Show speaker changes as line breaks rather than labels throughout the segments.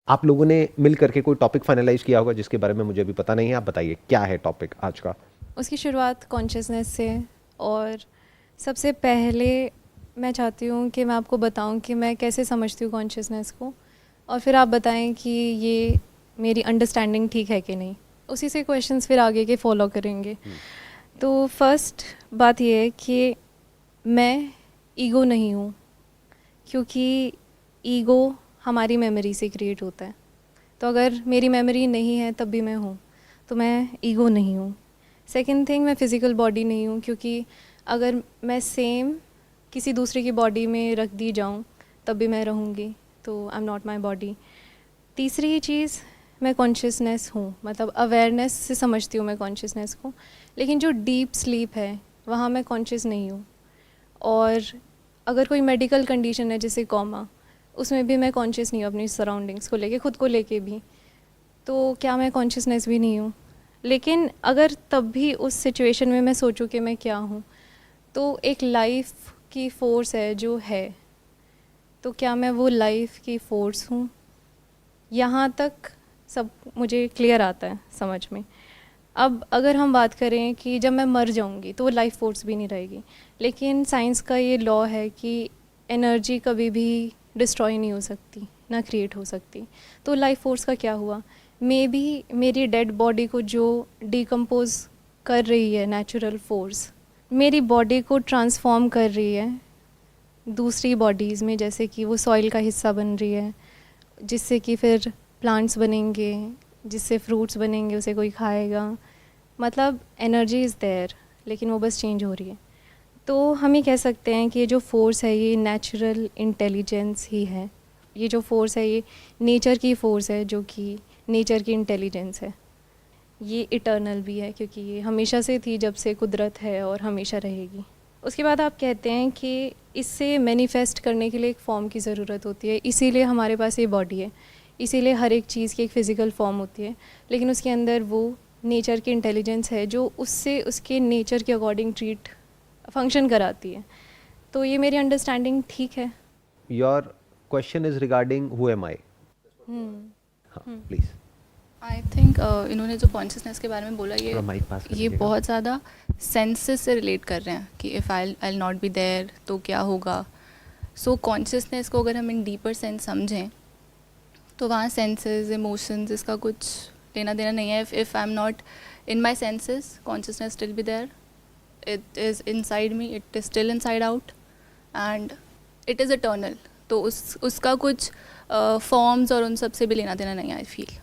आप लोगों ने मिल करके कोई टॉपिक फाइनलाइज किया होगा जिसके बारे में मुझे अभी पता नहीं है, आप बताइए क्या है टॉपिक आज का।
उसकी शुरुआत कॉन्शियसनेस से, और सबसे पहले मैं चाहती हूँ कि मैं आपको बताऊँ कि मैं कैसे समझती हूँ कॉन्शियसनेस को, और फिर आप बताएं कि ये मेरी अंडरस्टैंडिंग ठीक है कि नहीं। उसी से क्वेश्चंस फिर आगे के फॉलो करेंगे। तो फर्स्ट बात ये है कि मैं ईगो नहीं हूँ, क्योंकि ईगो हमारी मेमोरी से क्रिएट होता है। तो अगर मेरी मेमोरी नहीं है तब भी मैं हूँ, तो मैं ईगो नहीं हूँ। सेकंड थिंग, मैं फ़िज़िकल बॉडी नहीं हूँ, क्योंकि अगर मैं सेम किसी दूसरे की बॉडी में रख दी जाऊँ तब भी मैं रहूँगी, तो I am not my body. तीसरी चीज़, मैं कॉन्शियसनेस हूँ, मतलब अवेयरनेस से समझती हूँ मैं कॉन्शियसनेस को, लेकिन जो डीप स्लीप है वहाँ मैं कॉन्शियस नहीं हूँ। और अगर कोई मेडिकल कंडीशन है जैसे कॉमा, उसमें भी मैं कॉन्शियस नहीं हूँ अपनी सराउंडिंग्स को लेके, खुद को लेके भी। तो क्या मैं कॉन्शियसनेस भी नहीं हूँ? लेकिन अगर तब भी उस सिचुएशन में मैं सोचूं कि मैं क्या हूँ, तो एक लाइफ की फ़ोर्स है जो है, तो क्या मैं वो लाइफ की फ़ोर्स हूँ? यहाँ तक सब मुझे क्लियर आता है समझ में। अब अगर हम बात करें कि जब मैं मर जाऊंगी तो वो लाइफ फोर्स भी नहीं रहेगी, लेकिन साइंस का ये लॉ है कि एनर्जी कभी भी डिस्ट्रॉय नहीं हो सकती, ना क्रिएट हो सकती। तो लाइफ फोर्स का क्या हुआ? मे बी मेरी डेड बॉडी को जो डिकम्पोज कर रही है नेचुरल फोर्स, मेरी बॉडी को ट्रांसफॉर्म कर रही है दूसरी बॉडीज़ में, जैसे कि वो सॉइल का हिस्सा बन रही है, जिससे कि फिर प्लांट्स बनेंगे, जिससे फ्रूट्स बनेंगे, उसे कोई खाएगा। मतलब एनर्जी इज़ देयर, लेकिन वो बस चेंज हो रही है। तो हम ये कह सकते हैं कि ये जो फोर्स है ये नेचुरल इंटेलिजेंस ही है। ये जो फोर्स है ये नेचर की फोर्स है, जो कि नेचर की इंटेलिजेंस है। ये इटर्नल भी है, क्योंकि ये हमेशा से थी, जब से कुदरत है, और हमेशा रहेगी। उसके बाद आप कहते हैं कि इससे मैनिफेस्ट करने के लिए एक फॉर्म की ज़रूरत होती है, इसीलिए हमारे पास ये बॉडी है, इसीलिए हर एक चीज़ की एक फ़िज़िकल फॉर्म होती है, लेकिन उसके अंदर वो नेचर की इंटेलिजेंस है जो उससे उसके नेचर के अकॉर्डिंग फंक्शन कराती है। तो ये मेरी अंडरस्टैंडिंग ठीक है।
Your question is regarding who am I. हाँ प्लीज।
आई थिंक इन्होंने जो कॉन्शियसनेस के बारे में बोला,
थोड़ा माइक पास कर
ये
लीजिएगा।
बहुत ज़्यादा सेंसेस से रिलेट कर रहे हैं कि if I not be there तो क्या होगा। सो कॉन्शियसनेस को अगर हम इन डीपर सेंस समझें तो वहाँ सेंसेस, इमोशंस, इसका कुछ लेना देना नहीं है। If I am not in my senses, consciousness still be there, it is inside me, it is still inside out, and it is eternal. तो उसका कुछ फॉर्म्स और उन सब से भी लेना देना नहीं है, I feel.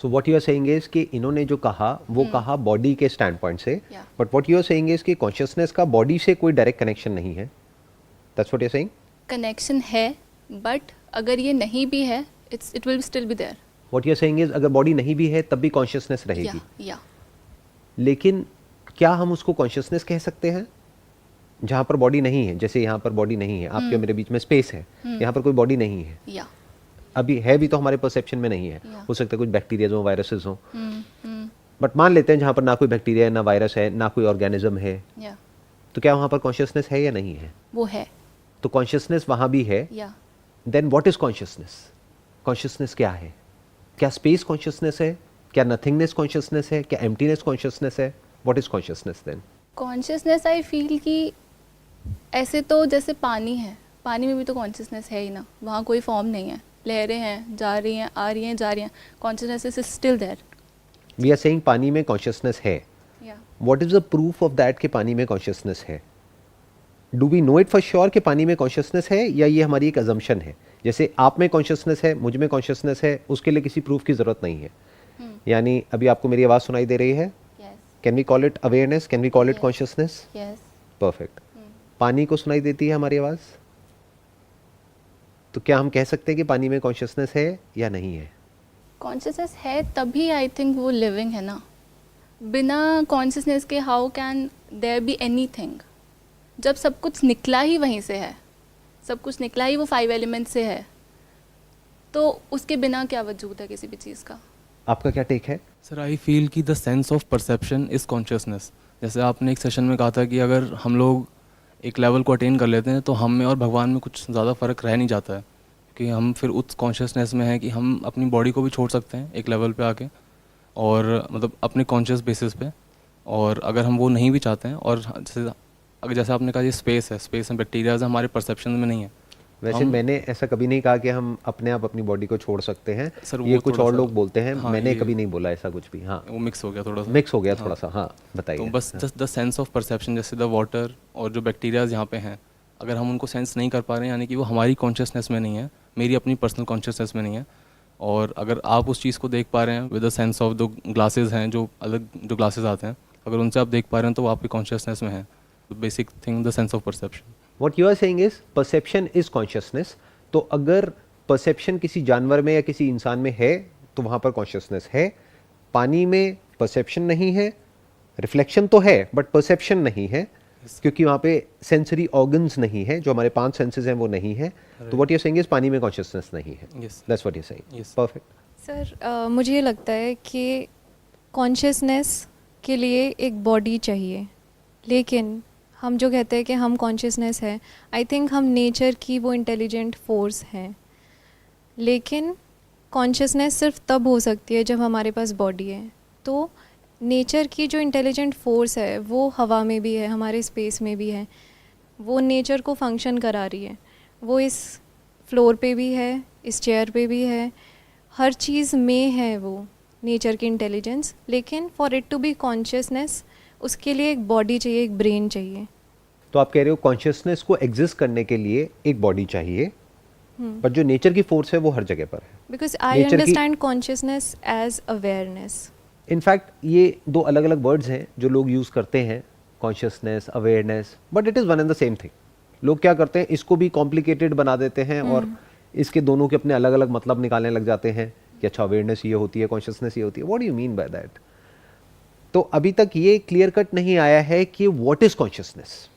So what you are saying is कि इन्होंने जो कहा वो कहा बॉडी के स्टैंड पॉइंट से,
Yeah.
But what you are saying is कि कॉन्शियसनेस का बॉडी से कोई डायरेक्ट कनेक्शन नहीं है। That's what you are saying.
Connection है, बट अगर ये नहीं भी है, it will still be there.
What you are saying is अगर बॉडी नहीं भी है तब भी कॉन्शियसनेस रहेगी।
या
लेकिन क्या हम उसको कॉन्शियसनेस कह सकते हैं जहाँ पर बॉडी नहीं है? जैसे यहाँ पर बॉडी नहीं है, आपके और मेरे बीच में स्पेस है, यहाँ पर कोई बॉडी नहीं है,
या
अभी है भी तो हमारे परसेप्शन में नहीं है।
Yeah.
हो सकता है कुछ बैक्टीरिया हो, वायरसेस हो, बट मान लेते हैं जहाँ पर ना कोई बैक्टीरिया है, ना वायरस है, ना कोई ऑर्गेनिज्म है,
या
तो क्या वहाँ पर कॉन्शियसनेस है या नहीं है?
वो है।
तो कॉन्शियसनेस वहाँ भी है।
या
then what is consciousness? Consciousness क्या है? क्या स्पेस कॉन्शियसनेस है? क्या नथिंगनेस कॉन्शियसनेस है? क्या एम्प्टीनेस कॉन्शियसनेस है? What is consciousness then?
Consciousness, I feel कि ऐसे तो जैसे पानी है, पानी में भी तो कॉन्शियसनेस है ही ना, वहाँ कोई फॉर्म नहीं है, लहरें हैं, जा रही हैं, आ रही हैं, जा रही हैं, consciousness is still there.
We are saying पानी में कॉन्शियसनेस है।
या
what is the proof of that कि पानी में कॉन्शियसनेस है? Do we know it for sure कि पानी में कॉन्शियसनेस है, या ये हमारी एक अजम्पशन है? जैसे आप में कॉन्शियसनेस है, मुझ में कॉन्शियसनेस है, उसके लिए किसी प्रूफ की जरूरत नहीं है। यानी अभी आपको मेरी आवाज़ सुनाई दे रही है,
yes
can we call it awareness, can we call it
Yes.
Consciousness?
Yes.
Perfect. पानी को सुनाई देती है हमारी आवाज़, तो क्या हम कह सकते हैं कि पानी में कॉन्शियसनेस है या नहीं है?
कॉन्शियसनेस है तभी आई थिंक वो लिविंग है ना। बिना कॉन्शियसनेस के how can there be anything? जब सब कुछ निकला ही वहीं से है, सब कुछ निकला ही वो 5 एलिमेंट से है, तो उसके बिना क्या वजूद है किसी भी चीज़ का?
आपका क्या टेक है?
सर आई फील कि the sense of perception is consciousness. जैसे आपने एक सेशन में कहा था कि अगर हम लोग एक लेवल को अटेन कर लेते हैं तो हम में और भगवान में कुछ ज़्यादा फ़र्क रह नहीं जाता है, कि हम फिर उस कॉन्शियसनेस में हैं कि हम अपनी बॉडी को भी छोड़ सकते हैं एक लेवल पे आके, और मतलब अपने कॉन्शियस बेसिस पे। और अगर हम वो नहीं भी चाहते हैं, और जैसे आपने कहा ये स्पेस है, स्पेस में बैक्टीरियाज हमारे परसेप्शन में नहीं है।
वैसे मैंने ऐसा कभी नहीं कहा कि हम अपने आप अपनी बॉडी को छोड़ सकते हैं,
सर,
ये
वो
कुछ
थोड़ा
और
सा-
लोग बोलते हैं,
हाँ,
मैंने
ये-
कभी नहीं बोला ऐसा कुछ भी। हाँ,
वो मिक्स हो गया थोड़ा सा।
मिक्स हो गया
हाँ।
थोड़ा सा। हाँ, बताइए।
तो बस just the sense of perception, जैसे द वाटर और जो बैक्टीरियाज यहाँ पे हैं, अगर हम उनको सेंस नहीं कर पा रहे हैं, यानी कि वो हमारी कॉन्शियसनेस में नहीं है, मेरी अपनी पर्सनल कॉन्शियसनेस में नहीं है। और अगर आप उस चीज़ को देख पा रहे हैं विद द सेंस ऑफ, दो ग्लासेस हैं, जो अलग जो ग्लासेस आते हैं, अगर उनसे आप देख पा रहे हैं तो वो आपकी कॉन्शियसनेस में है। Basic thing the sense of perception.
What you are saying is perception is consciousness. तो अगर परसेप्शन किसी जानवर में या किसी इंसान में है तो वहां पर कॉन्शियसनेस है। पानी में परसेप्शन नहीं है, रिफ्लेक्शन तो है बट परसेप्शन नहीं है, क्योंकि वहां पे सेंसरी ऑर्गन्स नहीं है, जो हमारे 5 सेंसेस हैं वो नहीं है। तो what you are saying is पानी में कॉन्शियसनेस नहीं है।
Yes.
That's what you are saying.
Yes.
Perfect.
Sir मुझे ये लगता है कि कॉन्शियसनेस के लिए एक बॉडी चाहिए, लेकिन हम जो कहते हैं कि हम कॉन्शियसनेस है, आई थिंक हम नेचर की वो इंटेलिजेंट फोर्स हैं। लेकिन कॉन्शियसनेस सिर्फ तब हो सकती है जब हमारे पास बॉडी है। तो नेचर की जो इंटेलिजेंट फोर्स है वो हवा में भी है, हमारे स्पेस में भी है, वो नेचर को फंक्शन करा रही है। वो इस फ्लोर पे भी है, इस चेयर पे भी है, हर चीज़ में है वो नेचर की इंटेलिजेंस। लेकिन for it to be consciousness, उसके लिए एक बॉडी चाहिए, एक ब्रेन चाहिए।
तो आप कह रहे हो कॉन्शियसनेस को एग्जिस्ट करने के लिए एक बॉडी चाहिए, बट जो नेचर की फोर्स है वो हर जगह पर है।
बिकॉज आई
Nature की-
understand consciousness as awareness.
In fact ये दो अलग अलग वर्ड्स हैं जो लोग यूज़ करते हैं, consciousness, awareness, but it is one and the same thing. लोग क्या करते हैं, इसको भी कॉम्प्लिकेटेड बना देते हैं और इसके दोनों के अपने अलग अलग मतलब निकालने लग जाते हैं कि अच्छा अवेयरनेस ये होती है, कॉन्शियसनेस ये होती है। What do you mean by that? तो अभी तक ये क्लियर कट नहीं आया है कि what is consciousness.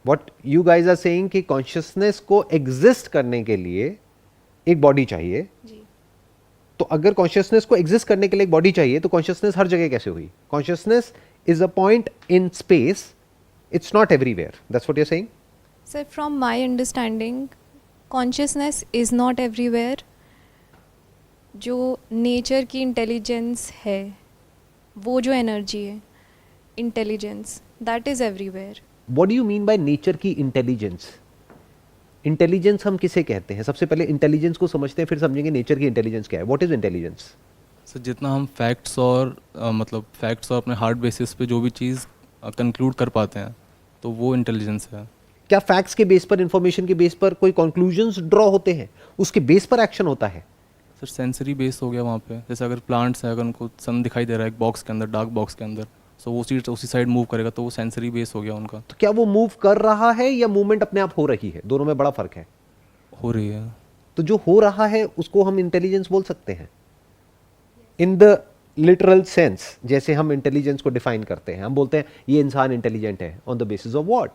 What you guys are saying कि कॉन्शियसनेस को एग्जिस्ट करने के लिए एक बॉडी चाहिए।
जी।
तो अगर कॉन्शियसनेस को एग्जिस्ट करने के लिए एक बॉडी चाहिए तो कॉन्शियसनेस हर जगह कैसे हुई? Consciousness is a point in space, it's not everywhere. That's what you are saying.
Sir from my understanding consciousness is not everywhere. जो नेचर की इंटेलिजेंस है, वो जो एनर्जी है, intelligence, that is everywhere.
What do you mean by nature की intelligence? Intelligence हम किसे कहते हैं? सबसे पहले इंटेलिजेंस को समझते हैं, फिर समझेंगे नेचर की इंटेलिजेंस क्या है। What is intelligence?
सर जितना हम फैक्ट्स और मतलब फैक्ट्स और अपने हार्ड बेसिस पे जो भी चीज़ कंक्लूड कर पाते हैं, तो वो इंटेलिजेंस है।
क्या फैक्ट्स के बेस पर, इंफॉर्मेशन के बेस पर कोई कंक्लूजन्स ड्रॉ होते हैं, उसके बेस पर एक्शन होता है?
सर सेंसरी बेस हो गया वहाँ पे। जैसे अगर प्लांट्स है, अगर उनको सन दिखाई दे रहा है एक बॉक्स के अंदर, डार्क बॉक्स के अंदर, सो वो उसी साइड मूव करेगा, तो वो सेंसरी बेस हो गया उनका।
तो क्या वो मूव कर रहा है या मूवमेंट अपने आप हो रही है? दोनों में बड़ा फर्क है।
हो रही है।
तो जो हो रहा है उसको हम इंटेलिजेंस बोल सकते हैं इन द लिटरल सेंस। जैसे हम इंटेलिजेंस को डिफाइन करते हैं, हम बोलते हैं ये इंसान इंटेलिजेंट है on the basis of what?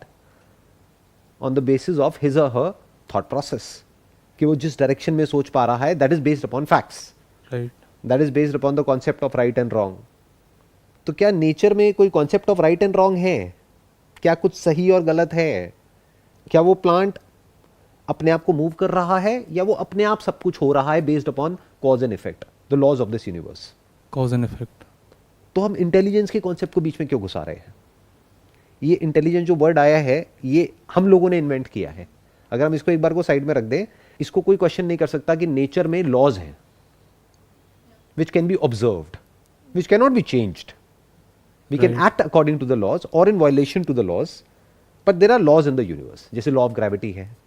On the basis of his और हर थॉट प्रोसेस, कि वो जिस डायरेक्शन में सोच पा रहा है, that is based upon facts,
right.
That is based upon the concept of right and wrong. तो क्या नेचर में कोई concept of right and wrong है? क्या कुछ सही और गलत है? क्या वो प्लांट अपने आप को मूव कर रहा है या वो अपने आप सब कुछ हो रहा है based upon cause and effect, the laws of this universe?
Cause and effect.
तो हम इंटेलिजेंस के कॉन्सेप्ट को बीच में क्यों घुसा रहे हैं? ये इंटेलिजेंस जो वर्ड आया है ये हम लोगों ने इन्वेंट किया है। अगर हम इसको एक बार को साइड में रख दें, इसको कोई क्वेश्चन नहीं कर सकता कि नेचर में लॉज हैं which can be observed, which can not be changed. We can act according to the laws और in violation to the laws, but there are laws in the universe. जैसे law of gravity है,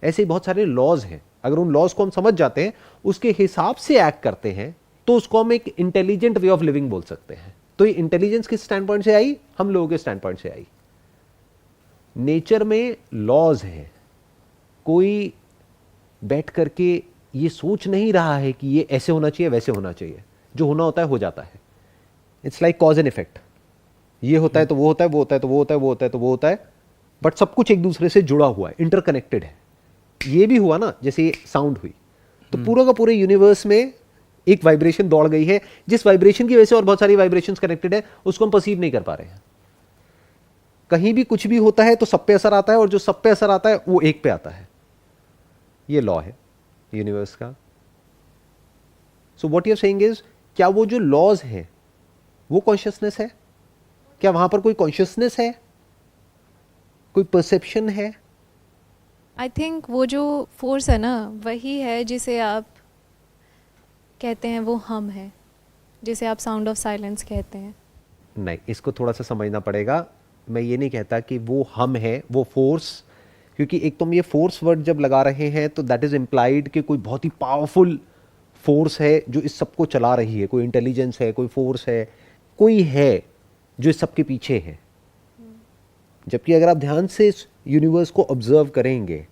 ऐसे ही बहुत सारे laws हैं। अगर उन laws को हम समझ जाते हैं, उसके हिसाब से एक्ट करते हैं, तो उसको हम एक इंटेलिजेंट वे ऑफ लिविंग बोल सकते हैं। तो ये इंटेलिजेंस किस स्टैंड पॉइंट से आई? हम लोगों के स्टैंड पॉइंट से आई। नेचर में लॉज हैं, कोई बैठ करके ये सोच नहीं रहा है कि ये ऐसे होना चाहिए, वैसे होना चाहिए। जो होना होता है हो जाता है। It's like cause and effect. ये होता है तो वो होता है, वो होता है तो वो होता है, वो होता है तो वो होता है, बट सब कुछ एक दूसरे से जुड़ा हुआ है, इंटरकनेक्टेड है। ये भी हुआ ना, जैसे ये साउंड हुई, तो पूरा का पूरे यूनिवर्स में एक वाइब्रेशन दौड़ गई है, जिस वाइब्रेशन की वजह से और बहुत सारी वाइब्रेशंस कनेक्टेड है, उसको हम परसीव नहीं कर पा रहे हैं। कहीं भी कुछ भी होता है तो सब पे असर आता है, और जो सब पे असर आता है वो एक पे आता है। ये लॉ है यूनिवर्स का. So what you are saying is, क्या वो जो लॉज हैं वो कॉन्शियसनेस है? क्या वहां पर कोई कॉन्शियसनेस है, कोई परसेप्शन है?
आई थिंक वो जो फोर्स है ना वही है जिसे आप कहते हैं वो हम है, जिसे आप साउंड ऑफ साइलेंस कहते हैं.
नहीं, इसको थोड़ा सा समझना पड़ेगा. मैं ये नहीं कहता कि वो हम है, वो फोर्स, क्योंकि एक तुम ये फोर्स वर्ड जब लगा रहे हैं तो दैट इज इम्प्लाइड कि कोई बहुत ही पावरफुल फोर्स है जो इस सबको चला रही है, कोई इंटेलिजेंस है, कोई फोर्स है, कोई है जो इस सबके पीछे है. जबकि अगर आप ध्यान से इस यूनिवर्स को ऑब्जर्व करेंगे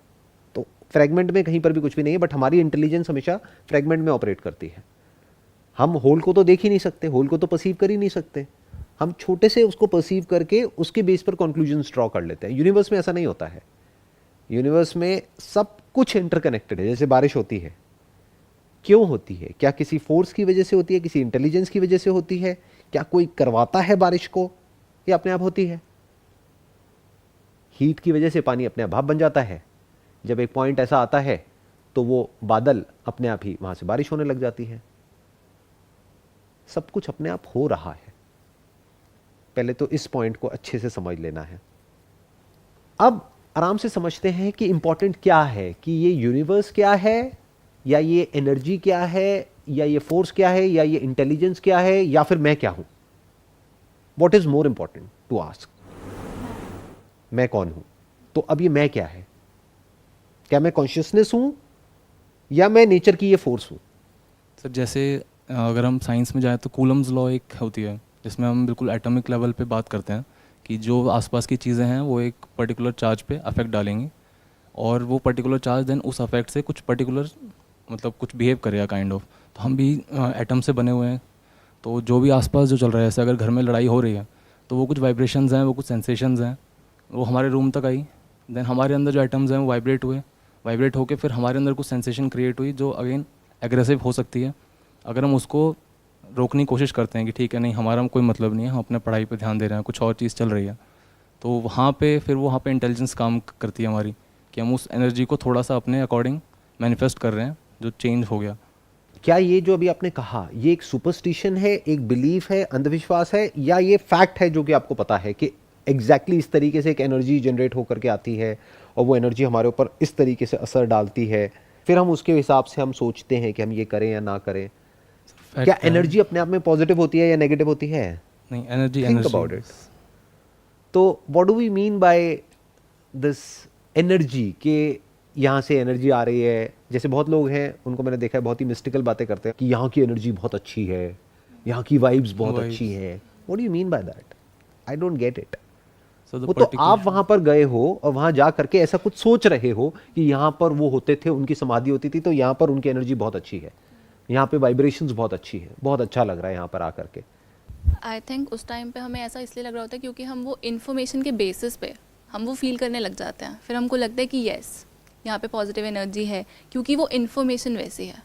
तो फ्रेगमेंट में कहीं पर भी कुछ भी नहीं है, बट हमारी इंटेलिजेंस हमेशा फ्रेगमेंट में ऑपरेट करती है. हम होल को तो देख ही नहीं सकते, होल को तो परसीव कर ही नहीं सकते. हम छोटे से उसको परसीव करके उसके बेस पर कंक्लूजन्स ड्रॉ कर लेते हैं. यूनिवर्स में ऐसा नहीं होता है. यूनिवर्स में सब कुछ इंटरकनेक्टेड है. जैसे बारिश होती है, क्यों होती है? क्या किसी फोर्स की वजह से होती है, किसी इंटेलिजेंस की वजह से होती है? क्या कोई करवाता है बारिश को, या अपने आप होती है? हीट की वजह से पानी अपने आप भाप बन जाता है. जब एक पॉइंट ऐसा आता है तो वो बादल अपने आप ही वहां से बारिश होने लग जाती है. सब कुछ अपने आप हो रहा है. पहले तो इस पॉइंट को अच्छे से समझ लेना है. अब आराम से समझते हैं कि इंपॉर्टेंट क्या है, कि ये यूनिवर्स क्या है, या ये एनर्जी क्या है, या ये फोर्स क्या है, या ये इंटेलिजेंस क्या है, या फिर मैं क्या हूं. What is more important to ask? मैं कौन हूं? तो अब ये मैं क्या है? क्या मैं कॉन्शियसनेस हूं, या मैं नेचर की ये फोर्स हूं?
सर जैसे अगर हम साइंस में जाएँ तो कूलम्स लॉ एक होती है जिसमें हम बिल्कुल एटॉमिक लेवल पे बात करते हैं कि जो आसपास की चीज़ें हैं वो एक पर्टिकुलर चार्ज पे अफेक्ट डालेंगी और वो पर्टिकुलर चार्ज देन उस अफेक्ट से कुछ पर्टिकुलर मतलब कुछ बिहेव करेगा काइंड ऑफ. तो हम भी एटम से बने हुए हैं. तो जो भी आसपास जो चल रहा है, जैसे अगर घर में लड़ाई हो रही है तो वो कुछ वाइब्रेशंस हैं, वो कुछ सेंसेशंस हैं, वो हमारे रूम तक आई, देन हमारे अंदर जो एटम्स हैं वो वाइब्रेट होके फिर हमारे अंदर कुछ सेंसेशन क्रिएट हुई जो अगेन एग्रेसिव हो सकती है. अगर हम उसको रोकने की कोशिश करते हैं कि ठीक है नहीं हमारा कोई मतलब नहीं है, हम अपने पढ़ाई पे ध्यान दे रहे हैं, कुछ और चीज़ चल रही है, तो वहाँ पे फिर वहाँ पे इंटेलिजेंस काम करती है हमारी कि हम उस एनर्जी को थोड़ा सा अपने अकॉर्डिंग मैनिफेस्ट कर रहे हैं जो चेंज हो गया.
क्या ये जो अभी आपने कहा ये एक सुपरस्टिशन है, एक बिलीफ है, अंधविश्वास है, या ये फैक्ट है जो कि आपको पता है कि एग्जैक्टली इस तरीके से एक एनर्जी जनरेट होकर के आती है और वो एनर्जी हमारे ऊपर इस तरीके से असर डालती है, फिर हम उसके हिसाब से हम सोचते हैं कि हम ये करें या ना करें? क्या एनर्जी अपने आप में पॉजिटिव होती है या नेगेटिव होती है?
नहीं, एनर्जी
थिंक अबाउट इट. तो what do we mean by this energy, के यहाँ से एनर्जी आ रही है? जैसे बहुत लोग हैं उनको मैंने देखा है बहुत ही मिस्टिकल बातें करते हैं कि यहाँ की एनर्जी बहुत अच्छी है, यहाँ की वाइब्स बहुत अच्छी है. What do you mean by that? I don't get it. वो तो आप वहां पर गए हो और वहां जा करके ऐसा कुछ सोच रहे हो कि यहाँ पर वो होते थे, उनकी समाधि होती थी, तो यहाँ पर उनकी एनर्जी बहुत अच्छी है, यहाँ पे वाइब्रेशंस बहुत अच्छी है, बहुत अच्छा लग रहा है यहाँ पर आकर के.
आई थिंक उस टाइम पे हमें ऐसा इसलिए लग रहा होता है क्योंकि हम वो इन्फॉर्मेशन के बेसिस पे हम वो फील करने लग जाते हैं. फिर हमको लगता है कि येस यहाँ पे पॉजिटिव एनर्जी है क्योंकि वो इन्फॉर्मेशन वैसी है.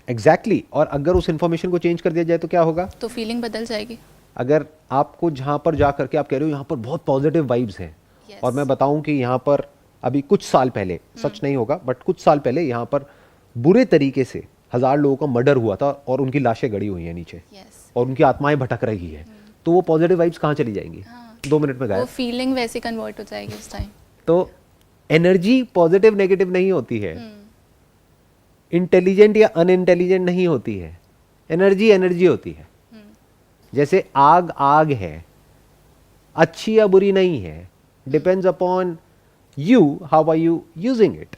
एग्जैक्टली. और अगर उस इन्फॉर्मेशन को चेंज कर दिया जाए तो क्या होगा?
तो फीलिंग बदल जाएगी.
अगर आपको जहाँ पर जा करके आप कह रहे हो यहाँ पर बहुत पॉजिटिव वाइब्स हैं,
Yes.
और मैं बताऊं कि यहाँ पर अभी कुछ साल पहले, सच नहीं होगा बट कुछ साल पहले यहाँ पर बुरे तरीके से 1000 लोगों का मर्डर हुआ था और उनकी लाशें गड़ी हुई हैं नीचे,
Yes.
और उनकी आत्माएं भटक रही है. तो वो पॉजिटिव वाइब्स कहाँ चली जाएंगी?
हाँ.
2 मिनट में
वो
गायब.
फीलिंग वैसे कन्वर्ट हो जाएगी उस टाइम.
तो एनर्जी पॉजिटिव नेगेटिव नहीं होती है, इंटेलिजेंट या अनइंटेलिजेंट नहीं होती है. एनर्जी एनर्जी होती है. जैसे आग आग है, अच्छी या बुरी नहीं है, depends upon you, how are you using it.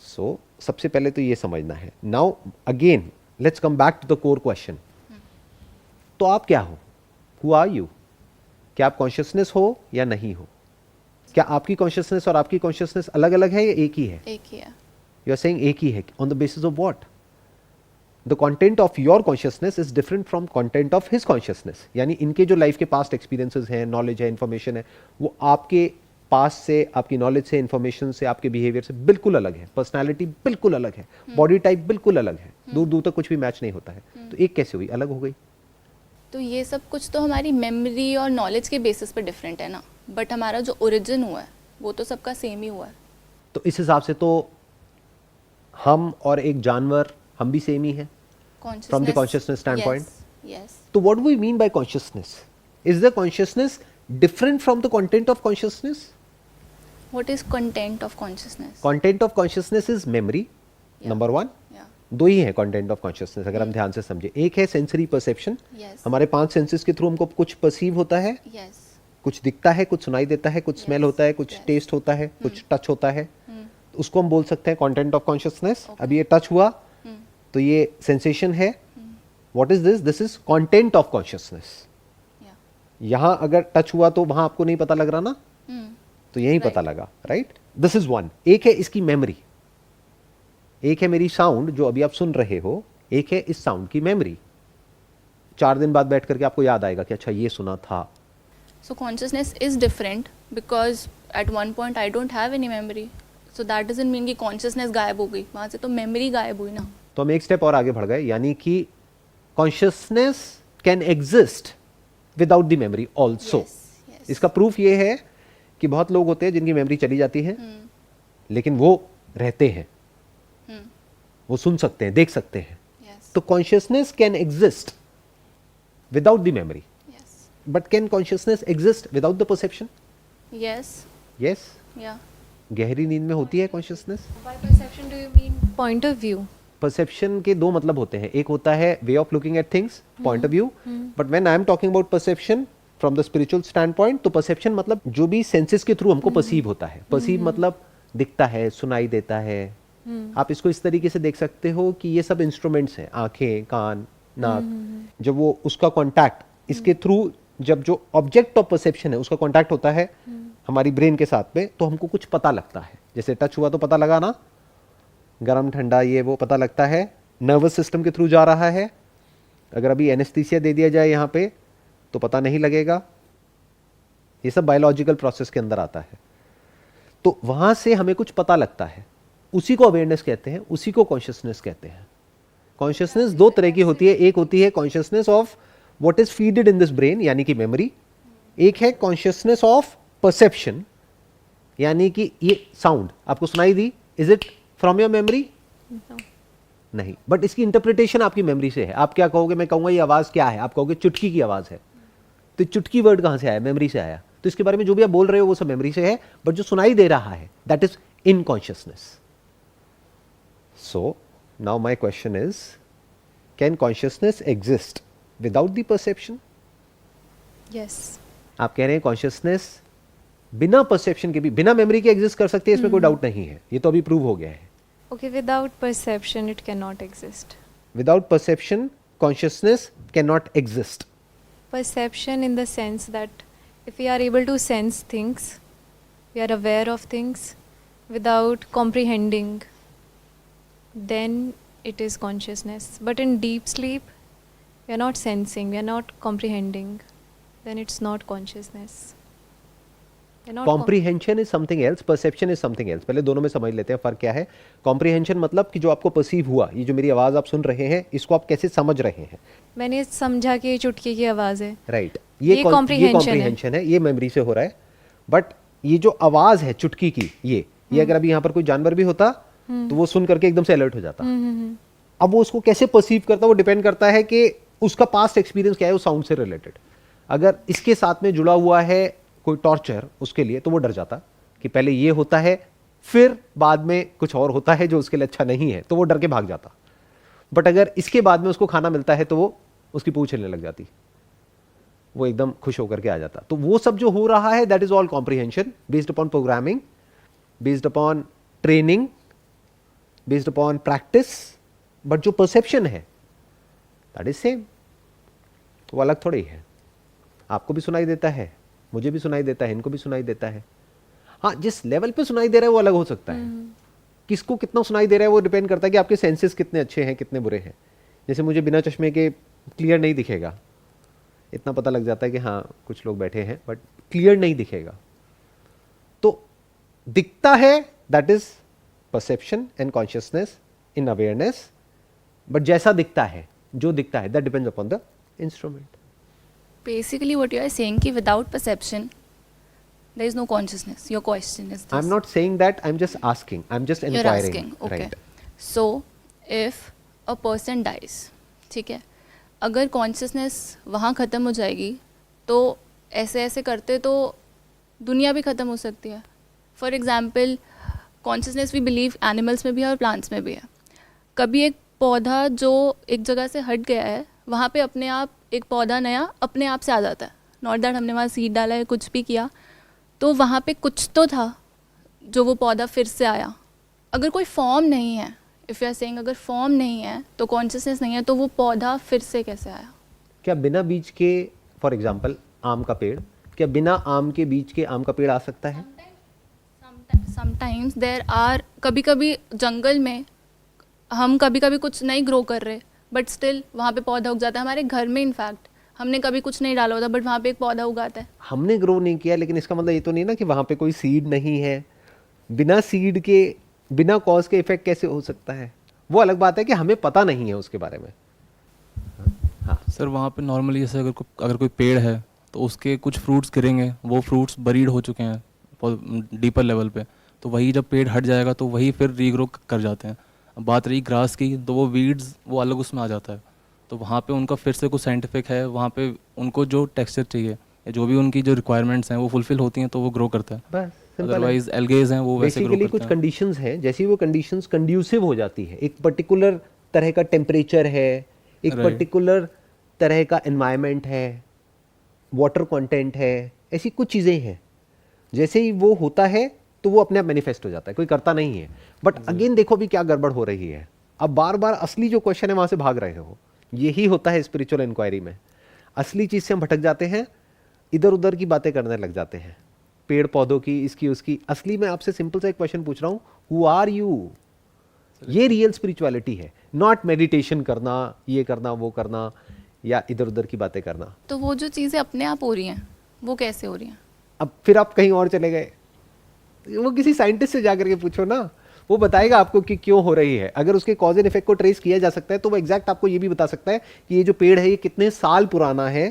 So सबसे पहले तो ये समझना है. Now again let's come back to the core question. तो आप क्या हो? Who are you? क्या आप कॉन्शियसनेस हो या नहीं हो? क्या आपकी कॉन्शियसनेस और आपकी कॉन्शियसनेस अलग अलग है या एक ही है?
एक ही है.
यू आर सेइंग एक ही है. On the basis of what? The content of your consciousness is different from content of his consciousness. यानी इनके जो लाइफ के पास्ट एक्सपीरियंसेस हैं, नॉलेज है, इंफॉर्मेशन है, वो आपके पास से, आपकी नॉलेज से, इंफॉर्मेशन से, आपके बिहेवियर से बिल्कुल अलग है. पर्सनैलिटी बिल्कुल अलग है, बॉडी टाइप बिल्कुल अलग है, दूर दूर तक कुछ भी मैच नहीं होता है. तो एक कैसे हुई? अलग हो गई.
तो ये सब कुछ तो हमारी मेमोरी और नॉलेज के बेसिस पे डिफरेंट है ना, बट हमारा जो ओरिजिन हुआ है वो तो सबका सेम ही हुआ है.
तो इस हिसाब से तो हम और एक जानवर, हम भी सेम ही है from the consciousness standpoint?
Yes.
तो what do we mean by consciousness? Is the consciousness different from the content of consciousness?
What is content of consciousness?
Content of consciousness is memory,
Yeah.
number one.
Yeah.
दो ही है content of consciousness, अगर हम ध्यान से समझे. एक है sensory perception.
Yes.
हमारे 5 senses के थ्रू हमको कुछ perceive होता है,
Yes.
कुछ दिखता है, कुछ सुनाई देता है, कुछ
Yes.
स्मेल होता है, कुछ
Yes.
टेस्ट होता है, कुछ टच होता है.
Hmm.
उसको हम बोल सकते हैं कंटेंट ऑफ कॉन्शियसनेस.
Okay.
अभी ये टच हुआ
Hmm.
तो ये सेंसेशन है. What is this? This is content of consciousness.
Yeah.
यहां अगर टच हुआ तो वहां आपको नहीं पता लग रहा ना,
Hmm.
तो यही
Right.
पता लगा. Right, this is one. एक है इसकी मेमोरी, एक है मेरी साउंड जो अभी आप सुन रहे हो, एक है इस साउंड की मेमोरी. 4 दिन बाद बैठ करके आपको याद आएगा कि अच्छा ये सुना था.
So consciousness is different because at one point I don't have any memory. So that doesn't mean कि consciousness गायब हो गई, वहाँ से तो memory गायब हुई ना.
तो हम एक स्टेप और आगे बढ़ गए, यानी कि consciousness can exist without the memory also.
Yes, yes.
इसका प्रूफ ये है कि बहुत लोग होते हैं जिनकी मेमोरी चली जाती है, लेकिन वो रहते हैं,
Hmm.
वो सुन सकते हैं, देख सकते हैं.
Yes.
तो consciousness can exist without the memory,
Yes.
But can consciousness exist without the perception?
Yes.
Yes.
Yeah.
गहरी नींद में होती है consciousness.
By perception do you mean point of view?
Perception के दो मतलब होते हैं. एक होता है way of looking at things, point of view. But when I am talking about perception from the spiritual stand point, तो परसेप्शन मतलब जो भी सेंसेस के थ्रू हमको परसीव होता है. परसीव मतलब दिखता है, सुनाई देता है. आप इसको इस तरीके से देख सकते हो कि ये सब इंस्ट्रूमेंट्स हैं, आंखें, कान, नाक. जब वो उसका कांटेक्ट इसके थ्रू, जब जो ऑब्जेक्ट ऑफ परसेप्शन है उसका कांटेक्ट होता है हमारी ब्रेन के साथ में, तो हमको कुछ पता लगता है. जैसे टच हुआ तो पता लगा ना, गरम ठंडा ये वो पता लगता है. नर्वस सिस्टम के थ्रू जा रहा है. अगर अभी एनेस्थीसिया दे दिया जाए यहाँ पे तो पता नहीं लगेगा. ये सब बायोलॉजिकल प्रोसेस के अंदर आता है. तो वहां से हमें कुछ पता लगता है. उसी को अवेयरनेस कहते हैं, उसी को कॉन्शियसनेस कहते हैं. कॉन्शियसनेस दो तरह की होती है. एक होती है consciousness of what is feeded in this brain, यानी कि मेमोरी. एक है कॉन्शियसनेस ऑफ परसेप्शन, यानी कि ये साउंड आपको सुनाई दी, is it from your memory?
No.
नहीं, बट इसकी इंटरप्रिटेशन आपकी मेमोरी से है. आप क्या कहोगे? मैं कहूंगा ये आवाज क्या है, आप कहोगे चुटकी की आवाज है. तो चुटकी वर्ड कहां से आया? मेमोरी से आया. तो इसके बारे में जो भी आप बोल रहे हो वो सब मेमोरी से है, बट जो सुनाई दे रहा है that is in consciousness. So now my question is, can consciousness exist without the perception?
Yes.
आप कह रहे हैं कॉन्शियसनेस बिना परसेप्शन के भी, बिना मेमोरी के एग्जिस्ट कर सकती है, इसमें कोई डाउट नहीं है. ये तो अभी प्रूव हो गया है.
Okay, without perception it cannot exist.
Without perception, consciousness cannot exist.
Perception in the sense that if we are able to sense things, we are aware of things without comprehending, then it is consciousness. But in deep sleep, we are not sensing, we are not comprehending, then it's not consciousness. We are not
Comprehension is something else, perception is something else. पहले दोनों में समझ लेते हैं फर्क क्या है. Comprehension मतलब कि जो आपको perceive हुआ, ये जो मेरी आवाज आप सुन रहे हैं, इसको आप कैसे समझ रहे हैं.
मैंने समझा कि ये चुटकी की आवाज़ है.
राइट,
ये
comprehension है, ये मेमोरी से हो रहा है. बट ये जो आवाज है चुटकी की, ये अगर अभी यहाँ पर कोई जानवर भी होता तो वो सुन करके एकदम से अलर्ट हो जाता. अब वो उसको कैसे परसीव करता है वो डिपेंड करता है कि उसका पास्ट एक्सपीरियंस क्या है उस साउंड से रिलेटेड. अगर इसके साथ में जुड़ा हुआ है कोई टॉर्चर उसके लिए, तो वो डर जाता कि पहले ये होता है फिर बाद में कुछ और होता है जो उसके लिए अच्छा नहीं है, तो वो डर के भाग जाता. बट अगर इसके बाद में उसको खाना मिलता है तो वो उसकी पूंछ हिलने लग जाती, वो एकदम खुश होकर के आ जाता. तो वो सब जो हो रहा है that is all comprehension based upon programming, based upon training, based upon practice. But जो परसेप्शन है दैट इज सेम, वो अलग थोड़ी है. आपको भी सुनाई देता है, मुझे भी सुनाई देता है, इनको भी सुनाई देता है. हाँ, जिस लेवल पे सुनाई दे रहा है वो अलग हो सकता है. किसको कितना सुनाई दे रहा है वो डिपेंड करता है कि आपके सेंसेस कितने अच्छे हैं, कितने बुरे हैं. जैसे मुझे बिना चश्मे के क्लियर नहीं दिखेगा, इतना पता लग जाता है कि हाँ कुछ लोग बैठे हैं, बट क्लियर नहीं दिखेगा. तो दिखता है that is perception and consciousness in awareness. But जैसा दिखता है, जो दिखता है, that depends upon the instrument.
Basically, what you are saying कि without perception, there is no consciousness. Your question is this.
I'm not saying that, I'm just asking, I'm just
You're
inquiring.
asking, okay.
Right.
So if a person dies, ठीक है, अगर consciousness वहाँ ख़त्म हो जाएगी तो ऐसे ऐसे करते तो दुनिया भी ख़त्म हो सकती है. For example, consciousness we believe animals में भी है और प्लांट्स में भी है. कभी एक पौधा जो एक जगह से हट गया है, वहाँ पे अपने आप एक पौधा नया अपने आप से आ जाता है. नॉट दैट हमने वहाँ सीड डाला है, कुछ भी किया, तो वहाँ पे कुछ तो था जो वो पौधा फिर से आया. अगर कोई फॉर्म नहीं है, इफ़ यू आर सेइंग अगर फॉर्म नहीं है तो कॉन्शियसनेस नहीं है, तो वो पौधा फिर से कैसे आया?
क्या बिना बीज के, फॉर एग्जाम्पल आम का पेड़, क्या बिना आम के बीज के आम का पेड़ आ सकता है?
समटाइम्स देर आर, कभी कभी जंगल में हम कभी कभी कुछ नहीं ग्रो कर रहे, बट स्टिल वहाँ पे पौधा उग जाता है. हमारे घर में इनफैक्ट हमने कभी कुछ नहीं डाला होता, बट वहाँ पे एक पौधा उगाता है.
हमने ग्रो नहीं किया, लेकिन इसका मतलब ये तो नहीं ना कि वहाँ पे कोई सीड नहीं है. बिना सीड के, बिना कॉज के इफेक्ट कैसे हो सकता है? वो अलग बात है कि हमें पता नहीं है उसके बारे में. हाँ
सर वहाँ पे नॉर्मली जैसे अगर कोई पेड़ है तो उसके कुछ फ्रूट्स गिरेंगे, वो फ्रूट्स बरीड हो चुके हैं डीपर लेवल पे, तो वही जब पेड़ हट जाएगा तो वही फिर रीग्रो कर जाते हैं. अब बात रही ग्रास की, तो वो वीड्स वो अलग उसमें आ जाता है, तो वहाँ पे उनका फिर से कुछ साइंटिफिक है, वहाँ पे उनको जो टेक्सचर चाहिए या जो भी उनकी जो रिक्वायरमेंट्स हैं वो फुलफिल होती हैं तो वो ग्रो करता है.
बस simple है.
अदरवाइज एल्गेज हैं वो वैसे ग्रो
बेसिकली
करते
कुछ
हैं.
कंडीशंस हैं, जैसी वो कंडीशंस कंड्यूसिव हो जाती है, एक पर्टिकुलर तरह का टेम्परेचर है, एक
Right.
पर्टिकुलर तरह का एनवायरनमेंट है, वाटर कंटेंट है, ऐसी कुछ चीज़ें हैं, जैसे ही वो होता है तो वो अपने आप मैनिफेस्ट हो जाता है, कोई करता नहीं है. बट अगेन देखो भी क्या गड़बड़ हो रही है. अब बार बार असली जो क्वेश्चन है वहां से भाग रहे हो. यही होता है स्पिरिचुअल इंक्वायरी में. असली चीज से हम भटक जाते हैं, इधर उधर की बातें करने लग जाते हैं, पेड़ पौधों की, इसकी उसकी. असली में आपसे सिंपल सा एक क्वेश्चन पूछ रहा हूं, हु आर यू? ये रियल स्पिरिचुअलिटी है, नॉट मेडिटेशन करना, ये करना, वो करना, या इधर उधर की बातें करना.
तो वो जो चीज़ें अपने आप हो रही हैं वो कैसे हो रही हैं?
अब फिर आप कहीं और चले गए, वो किसी साइंटिस्ट से जाकर के पूछो ना, वो बताएगा आपको कि क्यों हो रही है. अगर उसके कॉज एंड इफेक्ट को ट्रेस किया जा सकता है तो वो एग्जैक्ट आपको ये भी बता सकता है कि ये जो पेड़ है ये कितने साल पुराना है,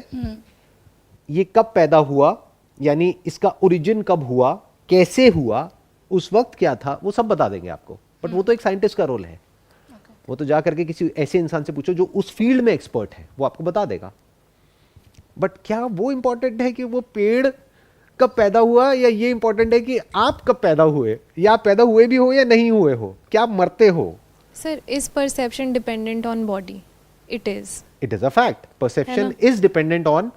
ये कब पैदा हुआ, यानी इसका ओरिजिन कब हुआ, कैसे हुआ, उस वक्त क्या था, वो सब बता देंगे आपको. बट वो तो एक साइंटिस्ट का रोल है. वो तो जा करके किसी ऐसे इंसान से पूछो जो उस फील्ड में एक्सपर्ट है, वो आपको बता देगा. बट क्या वो इंपॉर्टेंट है कि वो पेड़ कब पैदा हुआ, या ये इंपॉर्टेंट है कि आप कब पैदा हुए, या आप पैदा हुए भी हो या नहीं हुए हो, क्या आप मरते हो?
Sir, is perception dependent on body? It is.
It is a fact. Perception
ना?
Is dependent on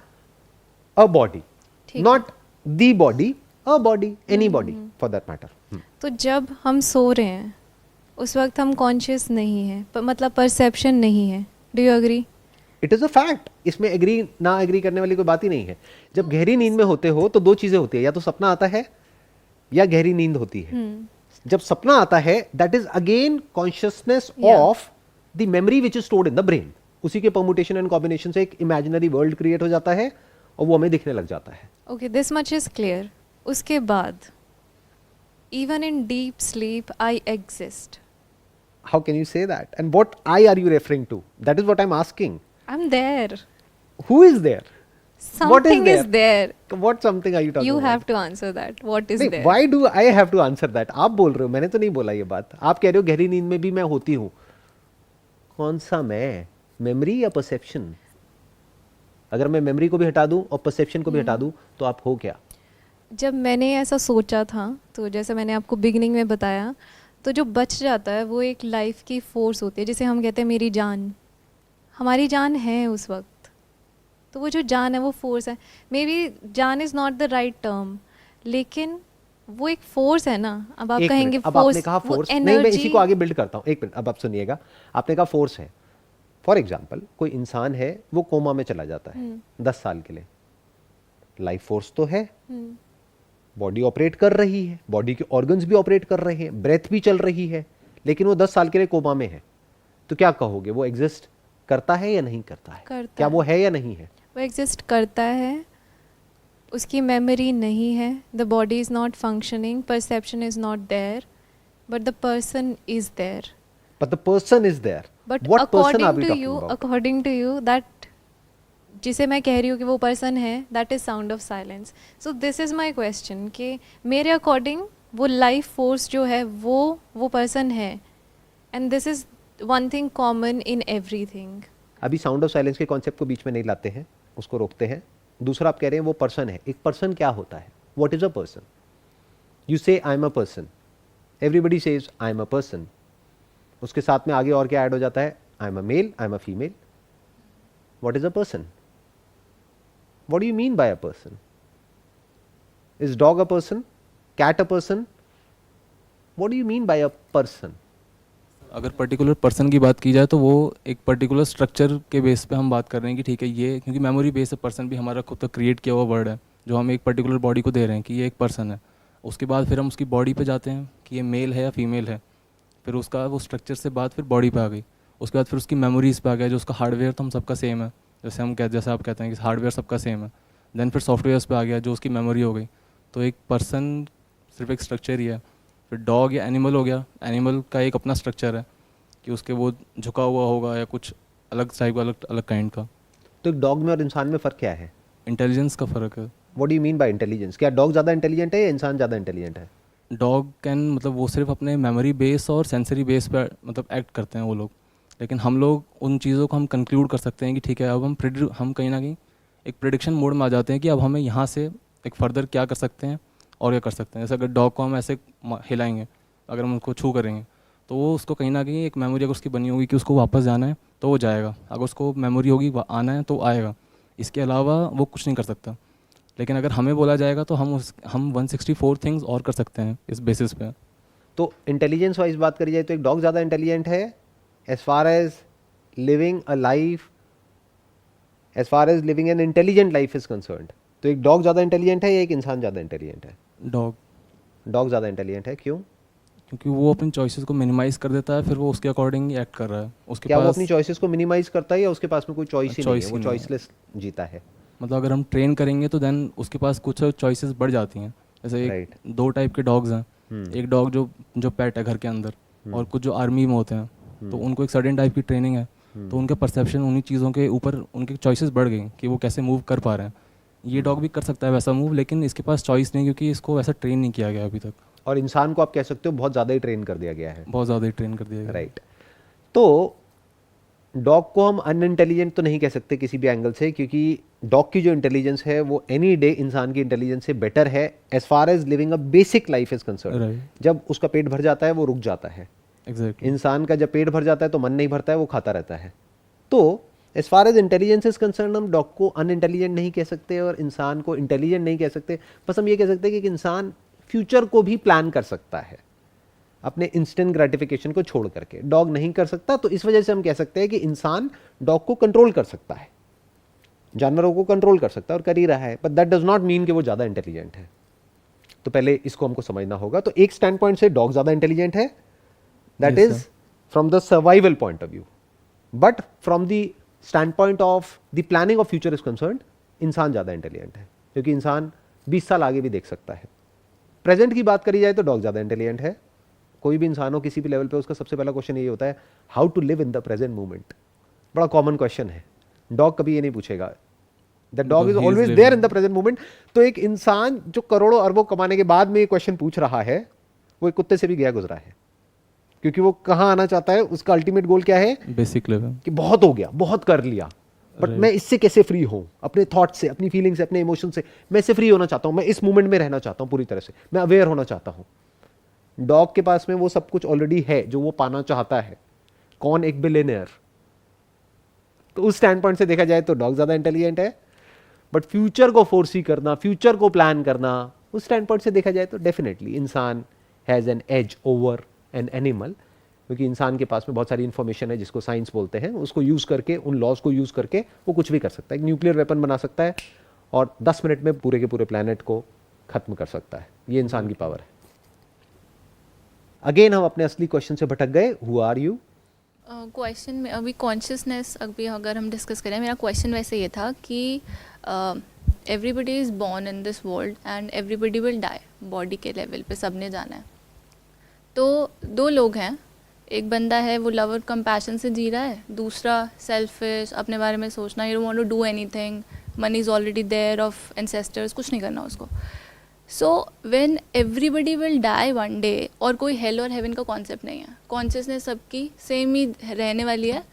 a body,
ठीक
not the body, a body, any body for that matter.
तो जब हम सो रहे हैं उस वक्त हम कॉन्शियस नहीं है, मतलब परसेप्शन नहीं है. Do you agree?
It is a fact. इसमें एग्री ना एग्री करने वाली कोई बात ही नहीं है. जब गहरी नींद में होते हो तो दो चीजें होती है, या तो सपना आता है या गहरी नींद होती है. जब सपना आता है, that is again consciousness of the memory which is stored in the brain. उसी के परमुटेशन एंड कॉम्बिनेशन से एक इमेजिनरी वर्ल्ड क्रिएट हो जाता है और वो हमें दिखने लग जाता है.
Okay, this much is clear. उसके बाद even in deep sleep I exist.
How can you say that? And what I are you referring to? That is what I'm asking.
I'm there.
Who is there?
Something is there.
What something are you talking
You
about?
have to answer that. What is
नहीं,
there?
why do I have to answer that? आप बोल रहे हो, मैंने तो नहीं बोला ये बात. आप कह रहे हो गहरी नींद में भी मैं होती हूँ. कौन सा मैं? मेमोरी या परसेप्शन? अगर मैं मेमोरी को भी हटा दूं और परसेप्शन को भी हटा दूं तो आप हो क्या?
जब मैंने ऐसा सोचा था, तो जैसे मैंने आपको बिगनिंग में बताया, तो जो बच जाता है वो एक लाइफ की फोर्स होती है, जिसे हम कहते हैं मेरी जान. हमारी जान है उस वक्त, तो वो जो जान है वो फोर्स है. मे बी जान is not the right term, लेकिन वो एक फोर्स है ना. अब आप
एक
कहेंगे
मिनट, अब आपने कहा
वो
फोर्स. नहीं, मैं इसी
एनर्जी.
को आगे बिल्ड करता हूँ. एक मिनट, अब आप सुनिएगा. आपने कहा फोर्स है. फॉर एग्जाम्पल कोई इंसान है, वो कोमा में चला जाता है 10 साल के लिए. लाइफ फोर्स तो है, बॉडी ऑपरेट कर रही है, बॉडी के ऑर्गन्स भी ऑपरेट कर रहे हैं, ब्रेथ भी चल रही है, लेकिन वो 10 साल के लिए कोमा में है. तो क्या कहोगे, वो एग्जिस्ट करता है या नहीं करता है?
करता
क्या
है.
वो है या नहीं है?
वो एग्जिस्ट करता है, उसकी मेमोरी नहीं है, the body is not functioning, perception is not there, but the person is there.
But the person is there.
But
What person are we
according to
talking
यू,
about?
According to you, that जिसे मैं कह रही हूँ कि वो person है, that is sound of silence. So this is my question कि मेरे अकॉर्डिंग वो लाइफ फोर्स जो है वो पर्सन है, and this is one thing common in everything.
अभी साउंड ऑफ साइलेंस के कॉन्सेप्ट को बीच में नहीं लाते हैं, उसको रोकते हैं. दूसरा आप कह रहे हैं वो पर्सन है. एक पर्सन क्या होता है? What is a person? You say I am a person, everybody says I am a person. उसके साथ में आगे और क्या ऐड हो जाता है? I am a male, I am a female. What is a person? What do you mean by a person? Is dog a person? Cat a person? What do you mean by a person?
अगर particular person की बात की जाए तो वो एक particular structure के base पे हम बात कर रहे हैं कि ठीक है ये, क्योंकि मेमोरी बेस पर्सन भी हमारा खुद का क्रिएट किया हुआ वर्ड है जो हम एक पर्टिकुलर बॉडी को दे रहे हैं कि ये एक पर्सन है. उसके बाद फिर हम उसकी बॉडी पे जाते हैं कि ये मेल है या फीमेल है. फिर उसका वो स्ट्रक्चर से बात फिर बॉडी पे आ गई. उसके बाद फिर उसकी मेमोरीज पे आ गया जो उसका हार्डवेयर तो हम सबका सेम है, जैसे आप कहते हैं कि हार्डवेयर सबका सेम है. देन फिर सॉफ्टवेयर्स पे आ गया जो उसकी मेमोरी हो गई. तो एक पर्सन सिर्फ एक स्ट्रक्चर ही है. फिर डॉग या एनिमल हो गया, एनिमल का एक अपना स्ट्रक्चर है कि उसके वो झुका हुआ होगा या कुछ अलग टाइप, अलग अलग काइंड का.
तो एक डॉग में और इंसान में फ़र्क क्या है?
इंटेलिजेंस का फ़र्क है.
What do you mean bye intelligence? क्या डॉग ज़्यादा इंटेलिजेंट है या इंसान ज़्यादा इंटेलिजेंट है?
डॉग कैन मतलब वो सिर्फ अपने मेमोरी बेस और सेंसरी बेस पे मतलब एक्ट करते हैं वो लोग. लेकिन हम लोग उन चीज़ों को हम कंक्लूड कर सकते हैं कि ठीक है अब हम कहीं ना कहीं एक प्रिडिक्शन मोड में आ जाते हैं कि अब हमें यहाँ से एक फर्दर क्या कर सकते हैं और क्या कर सकते हैं. जैसे अगर डॉग को हम ऐसे हिलाएंगे, अगर हम उसको छू करेंगे तो वो उसको कहीं ना कहीं एक मेमोरी अगर उसकी बनी होगी कि उसको वापस जाना है तो वो जाएगा. अगर उसको मेमोरी होगी आना है तो आएगा. इसके अलावा वो कुछ नहीं कर सकता. लेकिन अगर हमें बोला जाएगा तो हम 164 थिंग्स और कर सकते हैं इस बेसिस पे.
तो इंटेलिजेंस वाइज बात करी जाए तो एक डॉग ज़्यादा इंटेलिजेंट है as far as living a life, as far as living an intelligent life is concerned. तो एक डॉग ज़्यादा इंटेलिजेंट है या एक इंसान ज़्यादा इंटेलिजेंट है?
डॉग.
डॉग ज़्यादा इंटेलिजेंट है. क्यों?
क्योंकि वो अपनी चॉइसेस को मिनिमाइज कर देता है, फिर वो उसके अकॉर्डिंग एक्ट कर रहा है. उसके
क्या वो
पास
अपनी चॉइसेस को मिनिमाइज करता है या उसके पास में कोई चॉइस ही नहीं है,
choice
वो
ही नहीं है.
चॉइसलेस जीता है?
मतलब अगर हम ट्रेन करेंगे तो देन उसके पास कुछ चॉइसेस बढ़ जाती हैं. जैसे एक
Right.
दो टाइप के डॉग्स हैं. एक डॉग जो पेट है घर के अंदर, और कुछ जो आर्मी में होते हैं तो उनको एक सर्टेन टाइप की ट्रेनिंग है तो उनका परसेप्शन उन्हीं चीज़ों के ऊपर उनकी चॉइसेस बढ़ गई कि वो कैसे मूव कर पा रहे हैं. ये डॉग भी कर सकता है वैसा मूव, लेकिन इसके पास चॉइस नहीं क्योंकि इसको वैसा ट्रेन नहीं किया गया अभी तक.
और इंसान को आप कह सकते हो बहुत ज़्यादा ही ट्रेन कर दिया गया है.
बहुत ज़्यादा ही ट्रेन कर दिया गया.
राइट. तो डॉग को हम अनइंटेलिजेंट तो नहीं कह सकते किसी भी एंगल से, क्योंकि डॉग की जो इंटेलिजेंस है वो एनी डे इंसान की इंटेलिजेंस से बेटर है as far as living a basic life is concern.
Right.
जब उसका पेट भर जाता है वो रुक जाता है.
एग्जैक्टली.
इंसान का जब पेट भर जाता है तो मन नहीं भरता है, वो खाता रहता है. तो as far as intelligence is concern हम डॉग को अनइंटेलिजेंट नहीं कह सकते और इंसान को इंटेलिजेंट नहीं कह सकते. बस हम ये कह सकते हैं कि एक इंसान फ्यूचर को भी प्लान कर सकता है अपने इंस्टेंट ग्रेटिफिकेशन को छोड़ करके. डॉग नहीं कर सकता, तो इस वजह से हम कह सकते हैं कि इंसान डॉग को कंट्रोल कर सकता है, जानवरों को कंट्रोल कर सकता है और कर ही रहा है. But that does not mean कि वो ज़्यादा इंटेलिजेंट है. तो पहले इसको हमको समझना होगा. तो एक स्टैंड पॉइंट से डॉग ज़्यादा इंटेलिजेंट है, that
Yes,
is
sir.
From the survival point of view. But from the stand point of the planning of future is concern इंसान ज़्यादा इंटेलिजेंट है, क्योंकि इंसान 20 साल आगे भी देख सकता है. प्रेजेंट की बात करी जाए तो डॉग ज़्यादा इंटेलिजेंट है. कोई भी इंसान हो किसी भी लेवल पे, उसका सबसे पहला क्वेश्चन ये होता है how to live in the present moment. बड़ा कॉमन क्वेश्चन है. डॉग कभी ये नहीं पूछेगा. The dog is
he is
always
living.
There in the present moment. तो एक इंसान जो करोड़ों अरबों कमाने के बाद में ये क्वेश्चन पूछ रहा है वो एक कुत्ते से भी गया गुजरा है, क्योंकि वो कहाँ आना चाहता है, उसका अल्टीमेट गोल क्या है
बेसिक लेवल.
कि बहुत हो गया, बहुत कर लिया, बट
Right.
मैं इससे कैसे फ्री हूँ, अपने थॉट से, अपनी फीलिंग से, अपने इमोशन से मैं इससे फ्री होना चाहता हूँ. मैं इस मोमेंट में रहना चाहता हूँ पूरी तरह से, मैं अवेयर होना चाहता हूँ. डॉग के पास में वो सब कुछ ऑलरेडी है जो वो पाना चाहता है. कौन एक बिलियनियर? तो उस स्टैंड पॉइंट से देखा जाए तो डॉग ज्यादा इंटेलिजेंट है. बट फ्यूचर को फोर्सी करना, फ्यूचर को प्लान करना, उस स्टैंड पॉइंट से देखा जाए तो डेफिनेटली इंसान has an edge over an animal, क्योंकि इंसान के पास में बहुत सारी इंफॉर्मेशन है जिसको साइंस बोलते हैं. उसको यूज़ करके, उन लॉज को यूज़ करके वो कुछ भी कर सकता है. एक न्यूक्लियर वेपन बना सकता है और 10 मिनट में पूरे के पूरे प्लानट को खत्म कर सकता है. ये इंसान की पावर है. अगेन हम अपने असली क्वेश्चन से भटक गए. Who are you?
क्वेश्चन में अभी कॉन्शियसनेस अभी अगर हम डिस्कस करें, मेरा क्वेश्चन वैसे ये था कि everybody is born in this world and everybody will die. Body के लेवल पे सबने जाना है. तो दो लोग हैं, एक बंदा है वो लव और कंपैशन से जी रहा है, दूसरा सेल्फिश, अपने बारे में सोचना, you don't want to do anything, money is already there of ancestors, कुछ नहीं करना उसको. So when everybody will die one day, और कोई हेल और हेवन का कॉन्सेप्ट नहीं है, कॉन्शियसनेस सबकी सेम ही रहने वाली है,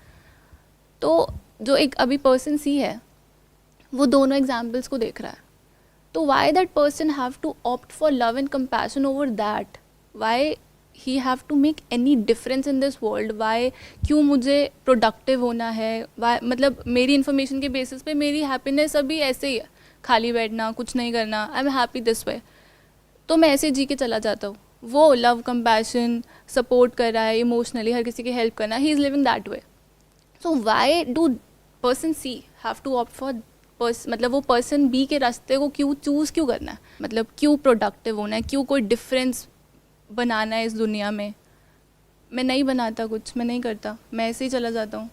तो जो एक अभी पर्सन सी है वो दोनों एग्जाम्पल्स को देख रहा है, तो why that person have to opt for love and compassion over that, why he have to make any difference in this world, why, क्यों मुझे प्रोडक्टिव होना है, वाई, मतलब मेरी इन्फॉर्मेशन के बेसिस पे मेरी हैप्पीनेस अभी ऐसे ही है, खाली बैठना, कुछ नहीं करना, I am happy this way, तो मैं ऐसे जी के चला जाता हूँ। वो लव कंपैशन सपोर्ट कर रहा है, इमोशनली हर किसी की हेल्प करना, he is living that way, so why do person C have to opt for मतलब वो पर्सन बी के रास्ते को क्यों चूज़ क्यों करना है, मतलब क्यों प्रोडक्टिव होना है, क्यों कोई डिफरेंस बनाना है इस दुनिया में। मैं नहीं बनाता कुछ, मैं नहीं करता, मैं ऐसे ही चला जाता हूँ।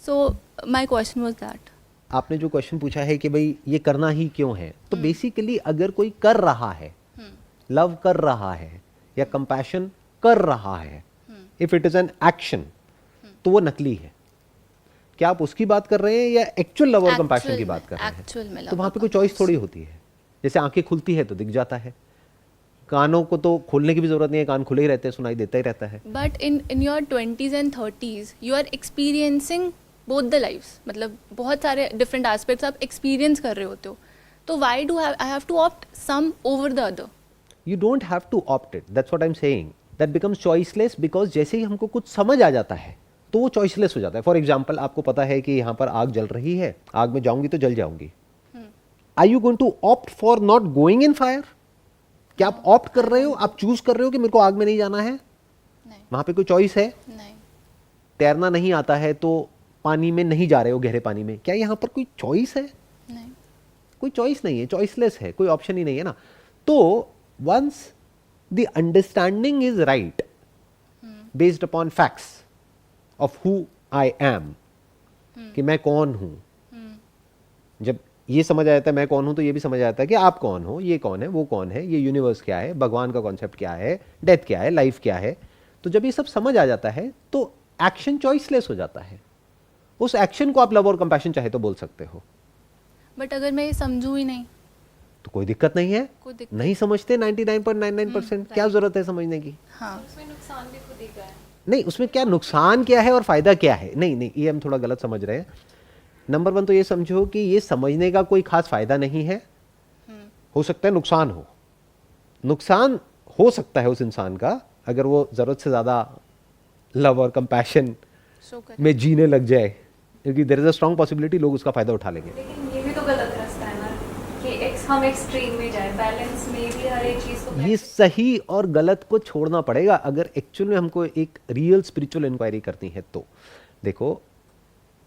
सो माई क्वेश्चन वॉज दैट।
आपने जो क्वेश्चन पूछा है कि भाई ये करना ही क्यों है, तो बेसिकली अगर कोई कर रहा है, लव कर रहा है या कंपैशन कर रहा है, if it is an action, तो वो नकली है। क्या आप उसकी बात कर रहे हैं या एक्चुअल लव और कंपैशन की बात कर रहे हैं?
एक्चुअल में
तो वहां पे कोई चॉइस थोड़ी होती है। जैसे आंखें खुलती है तो दिख जाता है, कानों को तो खोलने की भी जरूरत नहीं है, कान खुले ही रहते हैं, सुनाई देता ही रहता है।
But in your 20s and 30s you are experiencing both the lifes, मतलब बहुत सारे डिफरेंट एस्पेक्ट्स आप एक्सपीरियंस कर रहे होते हो, तो why do I have to opt some over the other?
You don't have to opt it. That's what I'm saying. That becomes choiceless because जैसे ही हमको कुछ समझ आ जाता है तो वो choiceless हो जाता है। फॉर एग्जाम्पल, आपको पता है कि यहाँ पर आग जल रही है, आग में जाऊंगी तो जल जाऊंगी। Are you going to opt for not going in fire? क्या आप ऑप्ट कर रहे हो, आप चूज कर रहे हो कि मेरे को आग में नहीं जाना है?
नहीं,
वहां पे कोई चॉइस है?
नहीं।
तैरना नहीं आता है तो पानी में नहीं जा रहे हो, गहरे पानी में, क्या यहाँ पर कोई चॉइस है?
नहीं।
कोई चॉइस नहीं है, चॉइसलेस है, कोई ऑप्शन ही नहीं है ना। तो once the understanding is right based upon facts of who I am, कि मैं कौन हूं, जब ये समझ आ जाता है मैं कौन हूं, तो ये भी समझ आ जाता है कि आप कौन हो, ये कौन है, वो कौन है, ये यूनिवर्स क्या है, भगवान का कॉन्सेप्ट क्या है, डेथ क्या है, लाइफ क्या है। तो जब ये सब समझ आ जाता है तो एक्शन चॉइसलेस हो जाता है। उस एक्शन को आप लव और कंपैशन चाहे तो बोल सकते हो।
बट अगर मैं ये समझूं ही नहीं,
तो कोई दिक्कत नहीं है।
कोई दिक्कत
नहीं समझते 99.99%, क्या जरूरत है समझने की?
हाँ,
उसमें नुकसान भी खुद ही का है।
नहीं, उसमें क्या नुकसान क्या है और फायदा क्या है? नहीं नहीं, ये हम थोड़ा गलत समझ रहे हैं। नंबर 1 तो ये समझो कि ये समझने का कोई खास फायदा नहीं है। हो सकता है नुकसान हो, नुकसान हो सकता है उस इंसान का अगर वो जरूरत से ज्यादा लव और कंपैशन
शो कर।
में जीने लग जाए, क्योंकि there is a strong possibility लोग उसका फायदा उठा लेंगे।
लेकिन ये भी तो गलत रास्ता है ना कि हम एक्सट्रीम में जाए, बैलेंस में भी हर एक चीज़ को
ये सही और गलत को छोड़ना पड़ेगा अगर एक्चुअल में हमको एक रियल स्पिरिचुअल इंक्वायरी करनी है। तो देखो,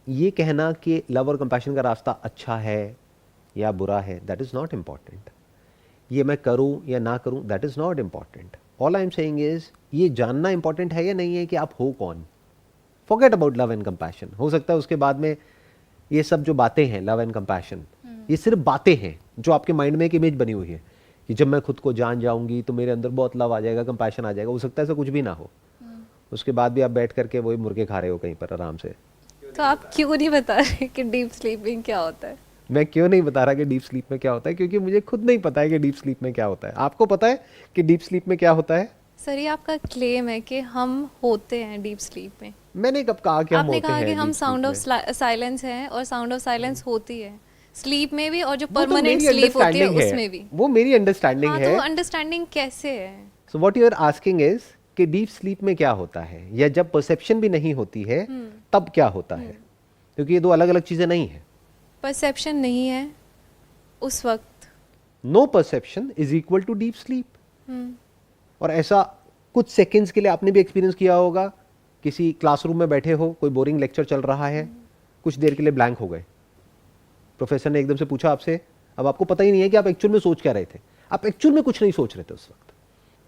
ये कहना कि लव और कंपैशन का रास्ता अच्छा है या बुरा है, दैट इज नॉट इम्पॉर्टेंट। ये मैं करूं या ना करूं, that is not important. All I am saying is ये जानना इंपॉर्टेंट है या नहीं है कि आप हो कौन। Forget about love and compassion. हो सकता है उसके बाद में ये सब जो बातें हैं, लव एंड कंपैशन, ये सिर्फ बातें हैं जो आपके माइंड में एक इमेज बनी हुई है कि जब मैं खुद को जान जाऊंगी तो मेरे अंदर बहुत लव आ जाएगा, कंपैशन आ जाएगा। हो सकता है ऐसा कुछ भी ना हो, उसके बाद भी आप बैठ करके वही मुर्गे खा रहे हो कहीं पर आराम से।
तो आप क्यों नहीं बता रहे कि डीप स्लीपिंग क्या होता है?
मैं क्यों नहीं बता रहा कि डीप स्लीप में क्या होता है? क्योंकि मुझे खुद नहीं पता है कि डीप स्लीप में क्या होता है। आपको पता है कि डीप स्लीप में क्या होता है?
सर, ये आपका क्लेम है कि हम होते हैं डीप स्लीप में।
मैंने कब कहा कि हम
आपने
होते
कहा
हैं
कि हम
deep sleep
साउंड ऑफ
में?
साइलेंस हैं और साउंड ऑफ साइलेंस होती है स्लीप में भी, और जो
वो तो
परमानेंट
मेरी
स्लीप होती है
understanding
उसमें भी।
वो मेरी अंडरस्टैंडिंग
हाँ,
है।
तो अंडरस्टैंडिंग कैसे है?
So what you are asking is कि डीप स्लीप में क्या होता है, या जब परसेप्शन भी नहीं होती है तब क्या होता है? क्योंकि ये दो अलग अलग चीजें नहीं है।
परसेप्शन नहीं है उस वक्त।
No perception is equal to deep sleep. और ऐसा कुछ सेकंड्स के लिए आपने भी एक्सपीरियंस किया होगा, किसी क्लासरूम में बैठे हो, कोई बोरिंग लेक्चर चल रहा है, कुछ देर के लिए ब्लैंक हो गए, प्रोफेसर ने एकदम से पूछा आपसे, अब आपको पता ही नहीं है कि आप एक्चुअल में सोच क्या रहे थे। आप एक्चुअल में कुछ नहीं सोच रहे थे उस वक्त,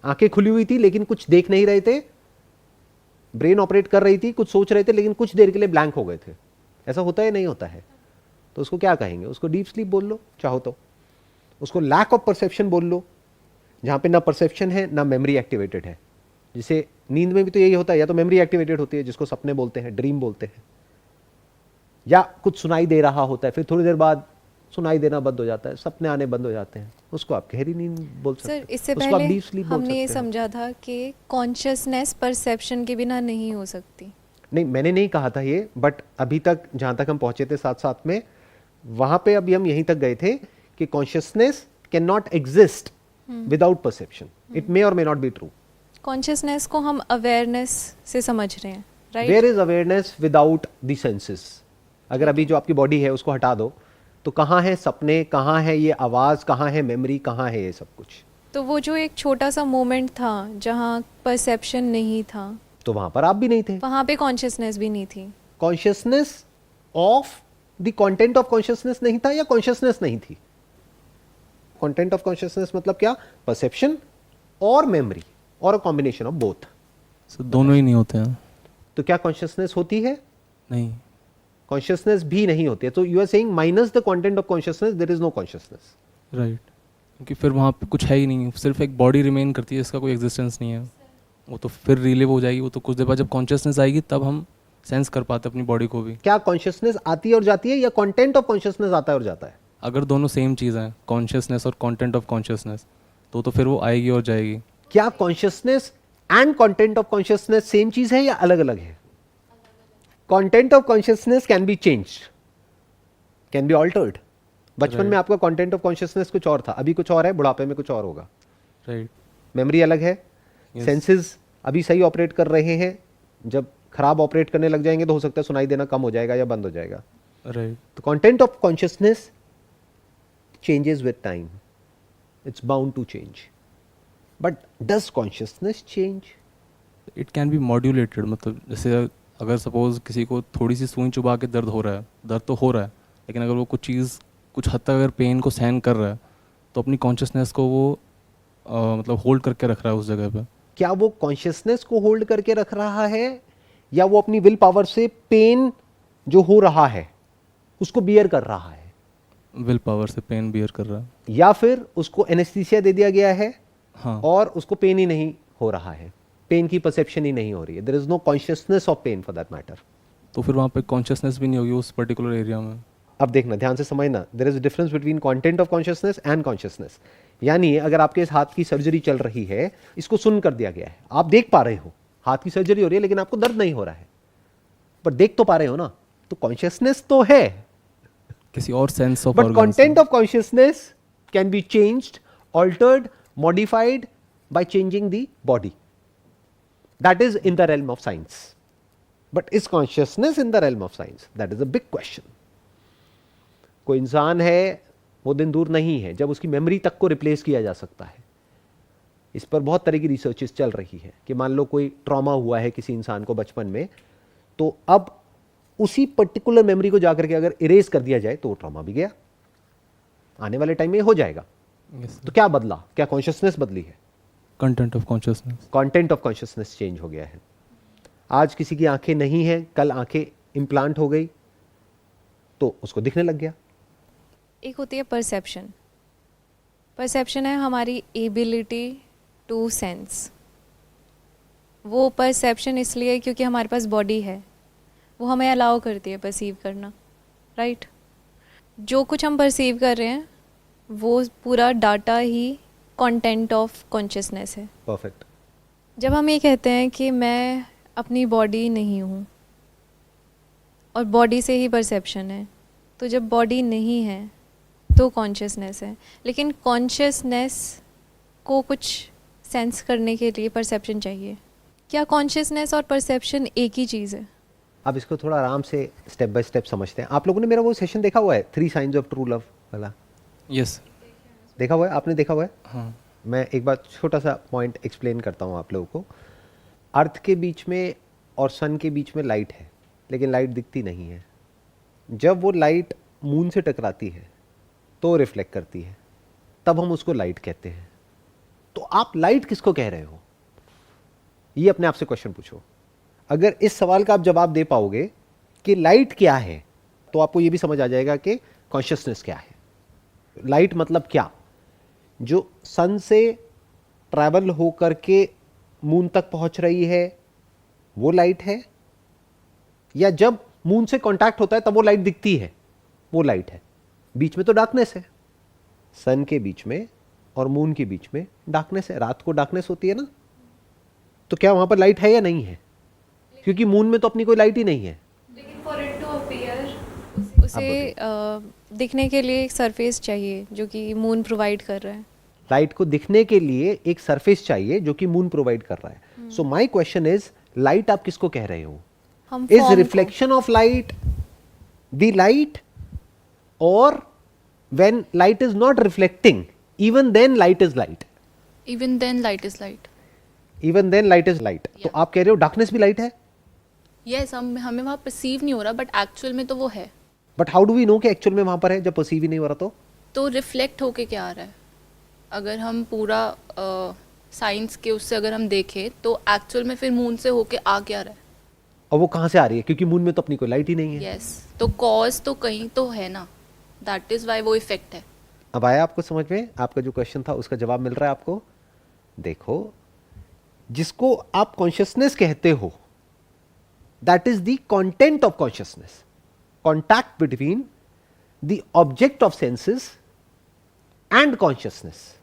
आंखें खुली हुई थी लेकिन कुछ देख नहीं रहे थे, ब्रेन ऑपरेट कर रही थी, कुछ सोच रहे थे लेकिन कुछ देर के लिए ब्लैंक हो गए थे। ऐसा होता है नहीं होता है? तो उसको क्या कहेंगे? उसको डीप स्लीप बोल लो चाहो तो, उसको लैक ऑफ परसेप्शन बोल लो, जहां पे ना परसेप्शन है ना मेमोरी एक्टिवेटेड है। जिसे नींद में भी तो यही होता है, या तो मेमोरी एक्टिवेटेड होती है जिसको सपने बोलते हैं, ड्रीम बोलते हैं, या कुछ सुनाई दे रहा होता है, फिर थोड़ी देर बाद सुनाई देना बंद हो जाता है, सपने आने बंद हो जाते हैं, उसको आप गहरी नींद बोल सकते
सर
हैं।
इससे
उसको आप
पहले
डीप स्लीप बोल
हमने ये
सकते हैं।
समझा था कि कॉन्शियसनेस परसेप्शन के बिना नहीं हो सकती।
नहीं, मैंने नहीं कहा था ये, बट अभी तक जहां तक हम पहुंचे थे साथ साथ में, वहां पे अभी हम यहीं तक गए थे कि consciousness can not exist without perception. It may और may not be true.
Consciousness को हम अवेयरनेस से समझ रहे हैं, right?
Where is awareness without the senses? अगर अभी जो आपकी बॉडी है उसको हटा दो, तो कहाँ है सपने, कहाँ है ये आवाज, कहाँ है मेमोरी, कहाँ है ये सब कुछ?
तो वो जो एक छोटा सा मोमेंट था जहाँ परसेप्शन नहीं था,
तो वहां पर आप भी नहीं थे।
वहाँ पे कॉन्शियसनेस भी नहीं थी।
Consciousness of the content of consciousness नहीं था, या कॉन्शियसनेस नहीं थी? कंटेंट ऑफ कॉन्शियसनेस मतलब क्या? परसेप्शन और मेमोरी, और a combination of both.
Sir दोनों ही नहीं होते हैं।
तो क्या कॉन्शियसनेस होती है?
नहीं,
कॉन्शियसनेस भी नहीं होती है। तो you are saying minus the content of consciousness there is no consciousness.
Right, क्योंकि फिर वहाँ पे कुछ है ही नहीं, सिर्फ एक बॉडी रिमेन करती है, इसका कोई एग्जिस्टेंस नहीं है। वो तो फिर रिलीव हो जाएगी, वो तो कुछ देर बाद जब कॉन्शियसनेस आएगी तब हम सेंस कर पाते अपनी बॉडी को भी।
क्या कॉन्शियसनेस आती है और जाती है, या कंटेंट ऑफ कॉन्शियसनेस आता है और जाता है?
अगर दोनों सेम चीज़ हैं, कॉन्शियसनेस और कंटेंट ऑफ कॉन्शियसनेस, तो फिर वो आएगी और जाएगी।
क्या consciousness and content of consciousness same चीज है या अलग अलग है? Content of consciousness can be changed, can be altered. बचपन में आपका कंटेंट ऑफ कॉन्शियसनेस कुछ और था, अभी कुछ और है, बुढ़ापे में कुछ और होगा।
राइट,
मेमोरी अलग है,
Yes.
सेंसेस अभी सही ऑपरेट कर रहे हैं, जब खराब ऑपरेट करने लग जाएंगे तो हो सकता है सुनाई देना कम हो जाएगा या बंद हो जाएगा।
राइट।
तो content of consciousness changes with time, it's bound to change, but does consciousness change?
It can be modulated, मतलब जैसे अगर सपोज किसी को थोड़ी सी सुई चुबा के दर्द हो रहा है, दर्द तो हो रहा है, लेकिन अगर वो कुछ चीज़ कुछ हद तक अगर पेन को सहन कर रहा है, तो अपनी कॉन्शियसनेस को वो मतलब होल्ड करके रख रहा है उस जगह पे।
क्या वो कॉन्शियसनेस को होल्ड करके रख रहा है, या वो अपनी विल पावर से पेन जो हो रहा है उसको बियर कर रहा है,
विल पावर से पेन बियर कर रहा है।
या फिर उसको एनेस्थीसिया दे दिया गया है
हाँ,
और उसको पेन ही नहीं हो रहा है, पेन की परसेप्शन ही नहीं हो रही है, there is no consciousness of pain for that matter.
तो फिर वहाँ पे कॉन्शियसनेस भी नहीं होगी उस पर्टिकुलर एरिया में।
अब देखना, ध्यान से समझना, there is difference between content of consciousness and consciousness. यानी अगर आपके इस हाथ की सर्जरी चल रही है, इसको सुन कर दिया गया है, आप देख पा रहे हो हाथ की सर्जरी हो रही है, लेकिन आपको दर्द नहीं हो रहा है, पर देख तो पा रहे हो ना, तो कॉन्शियसनेस तो है,
किसी और sense of
but content of consciousness can be changed, altered, modified by changing the body. That is in the realm of science, but is consciousness in the realm of science? That is a big question. कोई इंसान है, वो दिन दूर नहीं है जब उसकी मेमोरी तक को रिप्लेस किया जा सकता है। इस पर बहुत तरह की रिसर्चेस चल रही है कि मान लो कोई ट्रॉमा हुआ है किसी इंसान को बचपन में, तो अब उसी पर्टिकुलर मेमोरी को जाकर के अगर इरेज कर दिया जाए तो वो ट्रॉमा भी गया, आने वाले टाइम में हो जाएगा। तो क्या बदला? क्या कॉन्शियसनेस बदली है?
Content of consciousness.
Content of consciousness change हो गया है। आज किसी की आंखें नहीं है, कल आंखें इम्प्लांट हो गई तो उसको दिखने लग गया।
एक होती है परसेप्शन। परसेप्शन है हमारी एबिलिटी टू सेंस। वो परसेप्शन इसलिए क्योंकि हमारे पास बॉडी है, वो हमें अलाउ करती है परसीव करना, राइट? जो कुछ हम परसीव कर रहे हैं वो पूरा data he content of consciousness है।
परफेक्ट।
जब हम ये कहते हैं कि मैं अपनी बॉडी नहीं हूँ और बॉडी से ही परसेप्शन है, तो जब बॉडी नहीं है तो कॉन्शियसनेस है, लेकिन कॉन्शियसनेस को कुछ सेंस करने के लिए परसेप्शन चाहिए। क्या कॉन्शियसनेस और परसेप्शन एक ही चीज़ है?
अब इसको थोड़ा आराम से स्टेप बाय स्टेप समझते हैं। आप लोगों ने मेरा वो सेशन देखा हुआ है 3 साइंस ऑफ ट्रू लव वाला?
यस।
देखा हुआ है? आपने देखा हुआ है?
हाँ।
मैं एक बार छोटा सा पॉइंट एक्सप्लेन करता हूँ आप लोगों को। अर्थ के बीच में और सन के बीच में लाइट है, लेकिन लाइट दिखती नहीं है। जब वो लाइट मून से टकराती है तो रिफ्लेक्ट करती है, तब हम उसको लाइट कहते हैं। तो आप लाइट किसको कह रहे हो, ये अपने आप से क्वेश्चन पूछो। अगर इस सवाल का आप जवाब दे पाओगे कि लाइट क्या है, तो आपको ये भी समझ आ जाएगा कि कॉन्शियसनेस क्या है। लाइट मतलब क्या? जो सन से ट्रैवल हो करके मून तक पहुंच रही है वो लाइट है, या जब मून से कांटेक्ट होता है तब वो लाइट दिखती है वो लाइट है? बीच में तो डार्कनेस है, सन के बीच में और मून के बीच में डार्कनेस है, रात को डार्कनेस होती है ना, तो क्या वहां पर लाइट है या नहीं है? क्योंकि मून में तो अपनी कोई लाइट ही नहीं है।
लेकिन फॉर इट टू अपीयर उसे दिखने के लिए एक सरफेस चाहिए जो कि मून प्रोवाइड कर रहा है।
लाइट को दिखने के लिए एक सरफेस चाहिए जो कि मून प्रोवाइड कर रहा है। So my question is, light आप किसको कह रहे हो?
हम
इज
form को-
reflection of light the light, और when light is not reflecting even then light is light?
Even then light is light.
Even then light is light. तो आप कह रहे हो डार्कनेस भी लाइट है?
यस, हमें वहाँ परसीव नहीं हो रहा, बट एक्चुअल में तो वो है।
But how do we know कि एक्चुअल में वहां पर है जब परसीव ही नहीं हो रहा?
तो रिफ्लेक्ट होके क्या आ रहा है? अगर हम पूरा साइंस के उससे अगर हम देखें तो एक्चुअल में फिर मून से होके आ क्या रहा है?
और वो कहां से आ रही है? क्योंकि मून में तो अपनी कोई लाइट ही नहीं है।
यस, तो कॉज तो कहीं तो है ना, दैट इज़ वाई वो इफेक्ट है।
अब आया आपको समझ में? आपका जो क्वेश्चन था उसका जवाब मिल रहा है आपको? देखो, जिसको आप कॉन्शियसनेस कहते हो, that is the content of consciousness, contact between the object of senses and consciousness.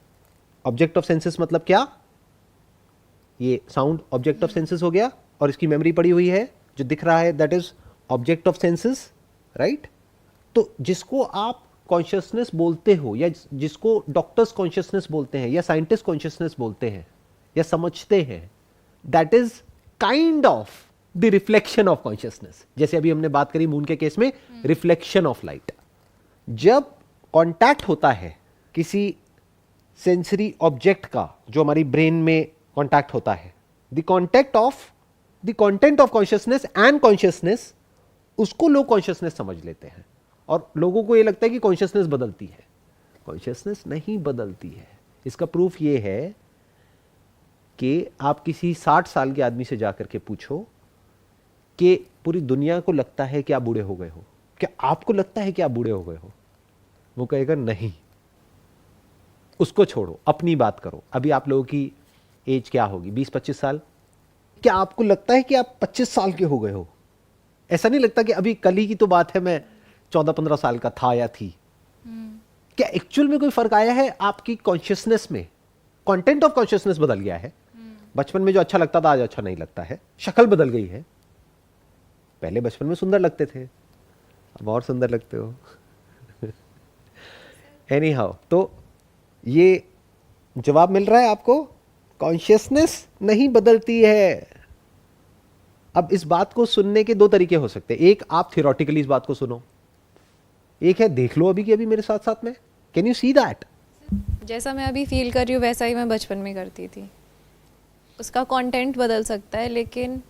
Object of senses मतलब क्या? ये साउंड ऑब्जेक्ट ऑफ सेंसेस हो गया, और इसकी मेमोरी पड़ी हुई है, जो दिख रहा है that is object of senses, right? तो जिसको आप कॉन्शियसनेस बोलते हो, या जिसको डॉक्टर्स कॉन्शियसनेस बोलते हैं, या साइंटिस्ट कॉन्शियसनेस बोलते हैं, या समझते हैं, that is kind of the reflection of consciousness. जैसे अभी हमने बात करी मून के केस में, रिफ्लेक्शन ऑफ लाइट। जब कांटेक्ट होता है किसी सेंसरी ऑब्जेक्ट का, जो हमारी ब्रेन में कांटेक्ट होता है, the contact of the content of consciousness and consciousness, उसको लोग कॉन्शियसनेस समझ लेते हैं। और लोगों को यह लगता है कि कॉन्शियसनेस बदलती है। कॉन्शियसनेस नहीं बदलती है। इसका प्रूफ यह है कि आप किसी 60 साल के आदमी से जाकर के पूछो कि पूरी दुनिया को लगता है कि आप बूढ़े हो गए हो, क्या आपको लगता है कि आप बूढ़े हो गए हो? वो कहेगा नहीं। उसको छोड़ो, अपनी बात करो। अभी आप लोगों की एज क्या होगी? 20-25 साल। क्या आपको लगता है कि आप 25 साल के हो गए हो? ऐसा नहीं लगता कि अभी कल ही की तो बात है, मैं 14-15 साल का था या थी? क्या एक्चुअल में कोई फर्क आया है आपकी कॉन्शियसनेस में? कंटेंट ऑफ कॉन्शियसनेस बदल गया है। बचपन में जो अच्छा लगता था आज अच्छा नहीं लगता है, शक्ल बदल गई है। पहले बचपन में सुंदर लगते थे, अब और सुंदर लगते हो। एनी हाउ, तो ये जवाब मिल रहा है आपको, कॉन्शियसनेस नहीं बदलती है। अब इस बात को सुनने के दो तरीके हो सकते हैं। एक, आप थियोरेटिकली इस बात को सुनो, एक है देख लो अभी के अभी मेरे साथ साथ में। Can you see that?
जैसा मैं अभी फील कर रही हूँ वैसा ही मैं बचपन में करती थी। उसका कंटेंट बदल सकता है लेकिन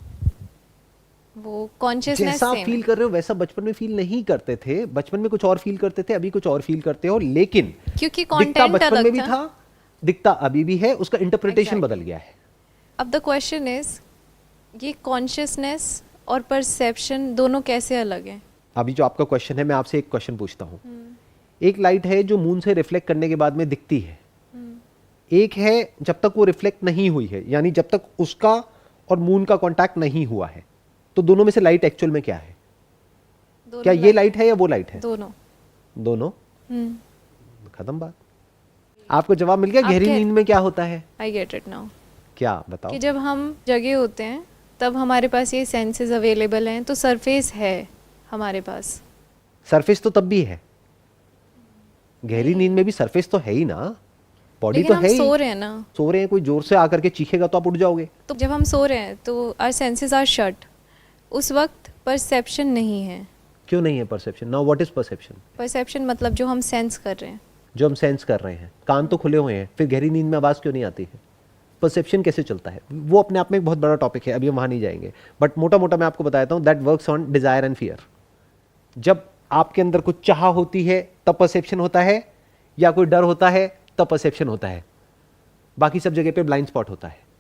वो कॉन्शियसनेस
जैसा आप
सेम
फील
है।
कर रहे हो वैसा बचपन में फील नहीं करते थे। बचपन में कुछ और फील करते थे, अभी कुछ और फील करते हो। लेकिन
क्योंकि
दिखता
कंटेंट
बचपन में
अलग
भी
था।
था, दिखता अभी भी है, उसका इंटरप्रिटेशन
Exactly.
बदल गया है।
अब द क्वेश्चन इज, ये कॉन्शियसनेस और परसेप्शन दोनों कैसे अलग हैं?
अभी जो आपका क्वेश्चन है, मैं आपसे एक क्वेश्चन पूछता हूँ। एक लाइट है जो मून से रिफ्लेक्ट करने के बाद में दिखती है, एक है जब तक वो रिफ्लेक्ट नहीं हुई है, यानी जब तक उसका और मून का कांटेक्ट नहीं हुआ है। तो दोनों में से लाइट एक्चुअल में क्या है?
दोनों
क्या ये लाइट है या वो लाइट है?
दोनों।
दोनों।
हम्म,
खत्म बात। आपको जवाब मिल गया।
आप
गहरी
कह-
नींद में क्या होता है?
I get it now.
क्या बताओ?
कि जब हम जगे होते हैं तब हमारे पास ये सेंसेस अवेलेबल हैं, तो सरफेस है हमारे पास।
सरफेस तो तब भी है। गहरी नींद में भी सरफेस तो है ही ना, बॉडी
लेकिन
तो
हम
है ही।
सो रहे हैं ना,
सो रहे हैं, कोई जोर से आकर के चीखेगा तो आप उठ जाओगे।
तो जब हम सो रहे हैं तो आवर सेंसेस आर शट। उस वक्त परसेप्शन नहीं है।
क्यों नहीं है perception? Now what is perception?
Perception मतलब जो हम सेंस कर रहे हैं।
जो हम सेंस कर रहे हैं, कान तो खुले हुए हैं, फिर गहरी नींद में आवाज क्यों नहीं आती है? परसेप्शन कैसे चलता है? वो अपने आप में एक बहुत बड़ा टॉपिक है, अभी हम वहां नहीं जाएंगे। बट मोटा मोटा मैं आपको बताता हूँ, that works on desire and fear. जब आपके अंदर कुछ चाह होती है तब परसेप्शन होता है, या कोई डर होता है तब परसेप्शन होता है। बाकी सब जगह पे ब्लाइंड स्पॉट होता है।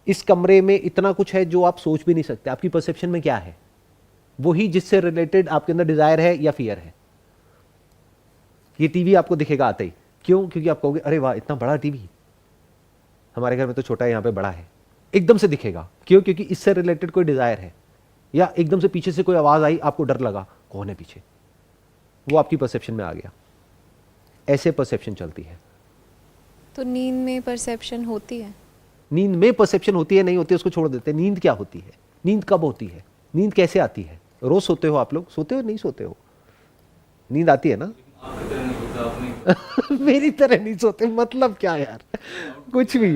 इस कमरे में इतना कुछ है जो आप सोच भी नहीं सकते। आपकी परसेप्शन में क्या है? वही जिससे रिलेटेड आपके अंदर डिजायर है या फियर है। ये टीवी आपको दिखेगा आते ही, क्यों? क्योंकि आप कहोगे अरे वाह इतना बड़ा टीवी, हमारे घर में तो छोटा है, यहाँ पे बड़ा है। एकदम से दिखेगा, क्यों? क्योंकि इससे रिलेटेड कोई डिजायर है। या एकदम से पीछे से कोई आवाज आई, आपको डर लगा, कौन है पीछे, वो आपकी परसेप्शन में आ गया। ऐसे परसेप्शन चलती है?
तो नींद में परसेप्शन होती है?
नींद में परसेप्शन होती है नहीं होती है उसको छोड़ देते हैं। नींद क्या होती है? नींद कब होती है? नींद कैसे आती है? रोज सोते हो आप लोग? सोते हो नहीं सोते हो? नींद आती है ना? मेरी तरह नहीं सोते मतलब क्या यार, कुछ भी।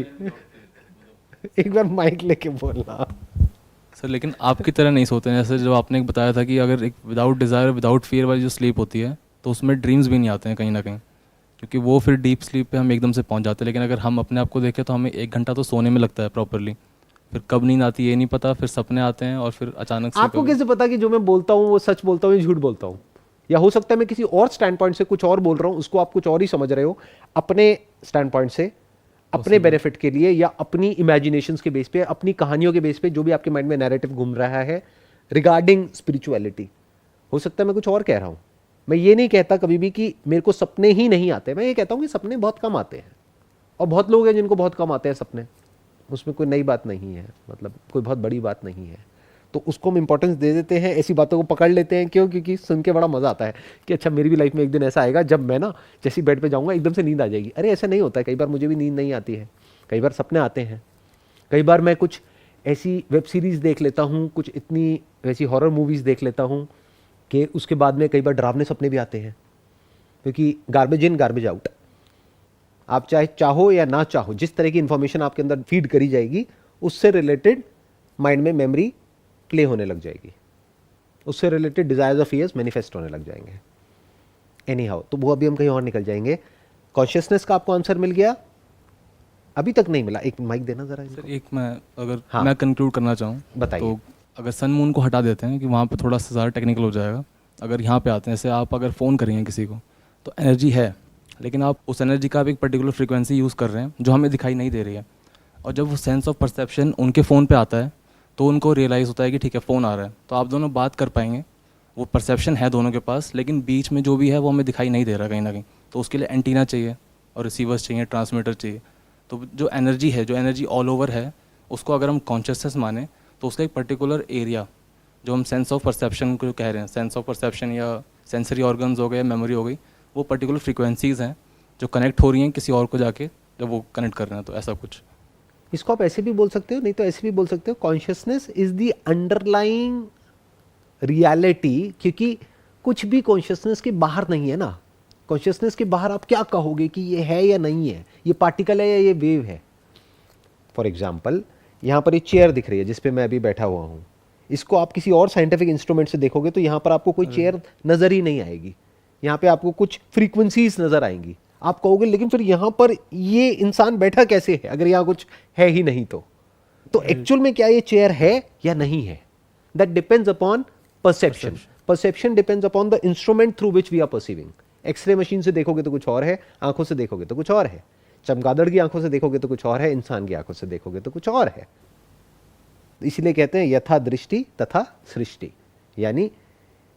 एक बार माइक लेके बोलना।
सर लेकिन आपकी तरह नहीं सोते हैं। जैसे जो आपने एक बताया था कि अगर एक विदाउट डिज़ायर विदाउट फियर वाली जो स्लीप होती है तो उसमें ड्रीम्स भी नहीं आते हैं कहीं ना कहीं, क्योंकि वो फिर डीप स्लीप पे हम एकदम से पहुंच जाते हैं। लेकिन अगर हम अपने आप को देखें तो हमें 1 घंटा तो सोने में लगता है प्रॉपरली, फिर कब नींद आती है ये नहीं पता, फिर सपने आते हैं और फिर अचानक से
आपको कैसे पता कि जो मैं बोलता हूँ वो सच बोलता हूँ या झूठ बोलता हूँ? या हो सकता है मैं किसी और स्टैंड पॉइंट से कुछ और बोल रहा हूँ, उसको आप कुछ और ही समझ रहे हो अपने स्टैंड पॉइंट से, अपने बेनिफिट के लिए, या अपनी इमेजिनेशंस के बेस पे, अपनी कहानियों के बेस पे, जो भी आपके माइंड में नैरेटिव घूम रहा है रिगार्डिंग स्पिरिचुअलिटी। हो सकता है मैं कुछ और कह रहा हूँ। मैं ये नहीं कहता कभी भी कि मेरे को सपने ही नहीं आते, मैं ये कहता हूँ कि सपने बहुत कम आते हैं, और बहुत लोग हैं जिनको बहुत कम आते हैं सपने। उसमें कोई नई बात नहीं है, मतलब कोई बहुत बड़ी बात नहीं है। तो उसको हम इंपॉर्टेंस दे देते हैं, ऐसी बातों को पकड़ लेते हैं। क्यों? क्योंकि सुन के बड़ा मजा आता है कि अच्छा मेरी भी लाइफ में एक दिन ऐसा आएगा जब मैं ना जैसी बेड पे जाऊंगा एकदम से नींद आ जाएगी। अरे ऐसा नहीं होता है, कई बार मुझे भी नींद नहीं आती है, कई बार सपने आते हैं, कई बार मैं कुछ ऐसी वेब सीरीज देख लेता हूँ, कुछ इतनी वैसी हॉरर मूवीज देख लेता हूँ कि उसके बाद में कई बार डरावने सपने भी आते हैं। क्योंकि गार्बेज इन गार्बेज आउट, आप चाहे चाहो या ना चाहो, जिस तरह की इंफॉर्मेशन आपके अंदर फीड करी जाएगी उससे रिलेटेड माइंड में मेमोरी प्ले होने लग जाएगी, उससे रिलेटेड डिजायर्स और फियर्स मैनिफेस्ट होने लग जाएंगे। एनी हाउ, तो वो अभी हम कहीं और निकल जाएंगे। कॉन्शियसनेस का आपको आंसर मिल गया? अभी तक नहीं मिला। एक माइक देना जरा इनको।
सर एक मैं अगर
हाँ।
मैं कंक्लूड करना चाहूँ
बताइए।
तो अगर सन मून को हटा देते हैं कि वहाँ पे थोड़ा सा ज़्यादा टेक्निकल हो जाएगा, अगर यहाँ पे आते हैं जैसे आप अगर फ़ोन करेंगे किसी को तो एनर्जी है, लेकिन आप उस एनर्जी का आप एक पर्टिकुलर फ्रीक्वेंसी यूज़ कर रहे हैं जो हमें दिखाई नहीं दे रही है। और जब वो सेंस ऑफ परसेप्शन उनके फ़ोन पे आता है तो उनको रियलाइज़ होता है कि ठीक है फ़ोन आ रहा है, तो आप दोनों बात कर पाएंगे। वो परसेप्शन है दोनों के पास, लेकिन बीच में जो भी है वो हमें दिखाई नहीं दे रहा कहीं ना कहीं। तो उसके लिए एंटीना चाहिए और रिसीवर्स चाहिए, ट्रांसमीटर चाहिए। तो जो एनर्जी है, जो एनर्जी ऑल ओवर है, उसको अगर हम कॉन्शियसनेस माने तो उसका एक पर्टिकुलर एरिया जो हम सेंस ऑफ परसेप्शन को कह रहे हैं, सेंस ऑफ परसेप्शन या सेंसरी ऑर्गन्स हो गए, मेमोरी हो गई, वो पर्टिकुलर फ्रीक्वेंसीज़ हैं जो कनेक्ट हो रही हैं किसी और को जाके जब वो कनेक्ट कर रहे हैं। तो ऐसा कुछ
इसको आप ऐसे भी बोल सकते हो, नहीं तो ऐसे भी बोल सकते हो, consciousness is the underlying reality. क्योंकि कुछ भी कॉन्शियसनेस के बाहर नहीं है ना। कॉन्शियसनेस के बाहर आप क्या कहोगे कि ये है या नहीं है, ये पार्टिकल है या ये वेव है। फॉर एग्जाम्पल, यहाँ पर एक चेयर दिख रही है जिस पे मैं अभी बैठा हुआ हूँ, इसको आप किसी और साइंटिफिक इंस्ट्रूमेंट से देखोगे तो यहाँ पर आपको कोई चेयर नजर ही नहीं आएगी। यहाँ पे आपको कुछ फ्रीक्वेंसीज नजर आएंगी। आप कहोगे लेकिन फिर यहाँ पर ये इंसान बैठा कैसे है अगर यहाँ कुछ है ही नहीं तो एक्चुअल में क्या ये चेयर है या नहीं है, that depends upon perception. Perception depends upon the instrument through which we are perceiving. X ray machine से देखोगे तो कुछ और है, आंखों से देखोगे तो कुछ और है, चमगादड़ की आंखों से देखोगे तो कुछ और है, इंसान की आंखों से देखोगे तो कुछ और है। इसलिए कहते हैं यथा दृष्टि तथा सृष्टि, यानी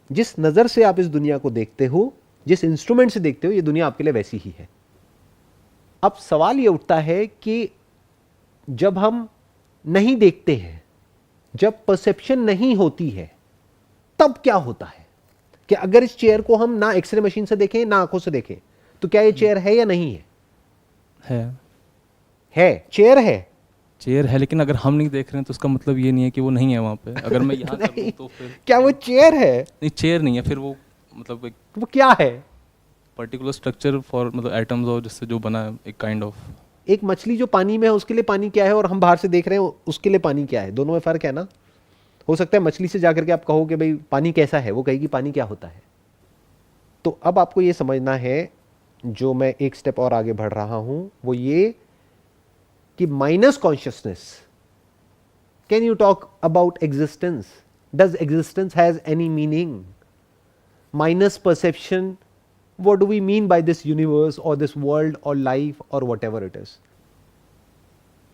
जिस नजर से आप इस दुनिया को देखते हो, जिस इंस्ट्रूमेंट से देखते हो, ये दुनिया आपके लिए वैसी ही है। अब सवाल ये उठता है कि जब हम नहीं देखते हैं, जब परसेप्शन नहीं होती है, तब क्या होता है? कि अगर इस चेयर को हम ना एक्सरे मशीन से देखें ना आंखों से देखें तो क्या ये चेयर है या नहीं है? है, चेयर है।
चेयर है, लेकिन अगर हम नहीं देख रहे हैं तो उसका मतलब ये नहीं है कि वो नहीं है वहाँ पे। अगर मैं यहाँ कर दूँ तो फिर
क्या वो चेयर है?
नहीं, चेयर नहीं है, फिर वो मतलब एक
वो क्या है?
पर्टिकुलर स्ट्रक्चर फॉर मतलब एटम्स और जिससे जो बना है एक काइंड ऑफ।
एक मछली जो पानी में है उसके लिए पानी क्या है, और हम बाहर से देख रहे हैं उसके लिए पानी क्या है? दोनों में फर्क है ना। हो सकता है मछली से जाकर के आप कहो कि भाई पानी कैसा है, वो कहेगी पानी क्या होता है। तो अब आपको ये समझना है, जो मैं एक स्टेप और आगे बढ़ रहा हूं वो ये कि minus consciousness, can you talk about existence? Does existence has any meaning? Minus perception, what do we mean by this universe or this world or life or whatever it is?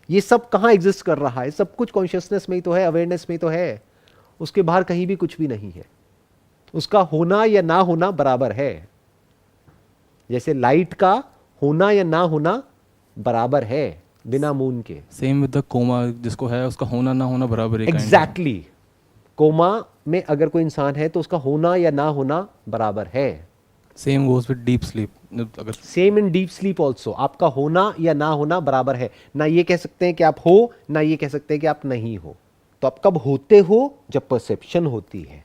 ये सब कहाँ एग्जिस्ट कर रहा है? सब कुछ consciousness में ही तो है, अवेयरनेस में ही तो है। उसके बाहर कहीं भी कुछ भी नहीं है। उसका होना या ना होना बराबर है। जैसे लाइट का होना या ना होना बराबर है बिना मून के।
सेम विद द कोमा, जिसको है उसका होना ना होना बराबर है।
एग्जैक्टली। कोमा में अगर कोई इंसान है तो उसका होना या ना होना बराबर है।
Same goes with deep sleep. अगर
same in deep sleep also, आपका होना या ना होना बराबर है। ना ये कह सकते हैं कि आप हो, ना ये कह सकते हैं कि आप नहीं हो। तो आप कब होते हो? जब परसेप्शन होती है।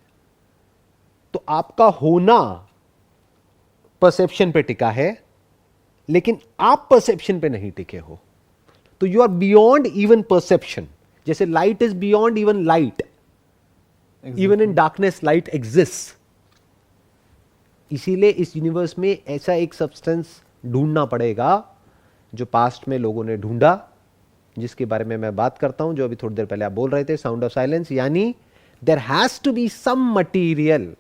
तो आपका होना परसेप्शन पे टिका है, लेकिन आप परसेप्शन पे नहीं टिके हो। तो you are beyond even perception. जैसे light is beyond even light, even in darkness light exist. इसीलिए इस यूनिवर्स में ऐसा एक सब्सटेंस ढूंढना पड़ेगा जो पास्ट में लोगों ने ढूंढा, जिसके बारे में मैं बात करता हूं, जो अभी थोड़ी देर पहले आप बोल रहे थे, साउंड ऑफ साइलेंस। यानी there has to be some material,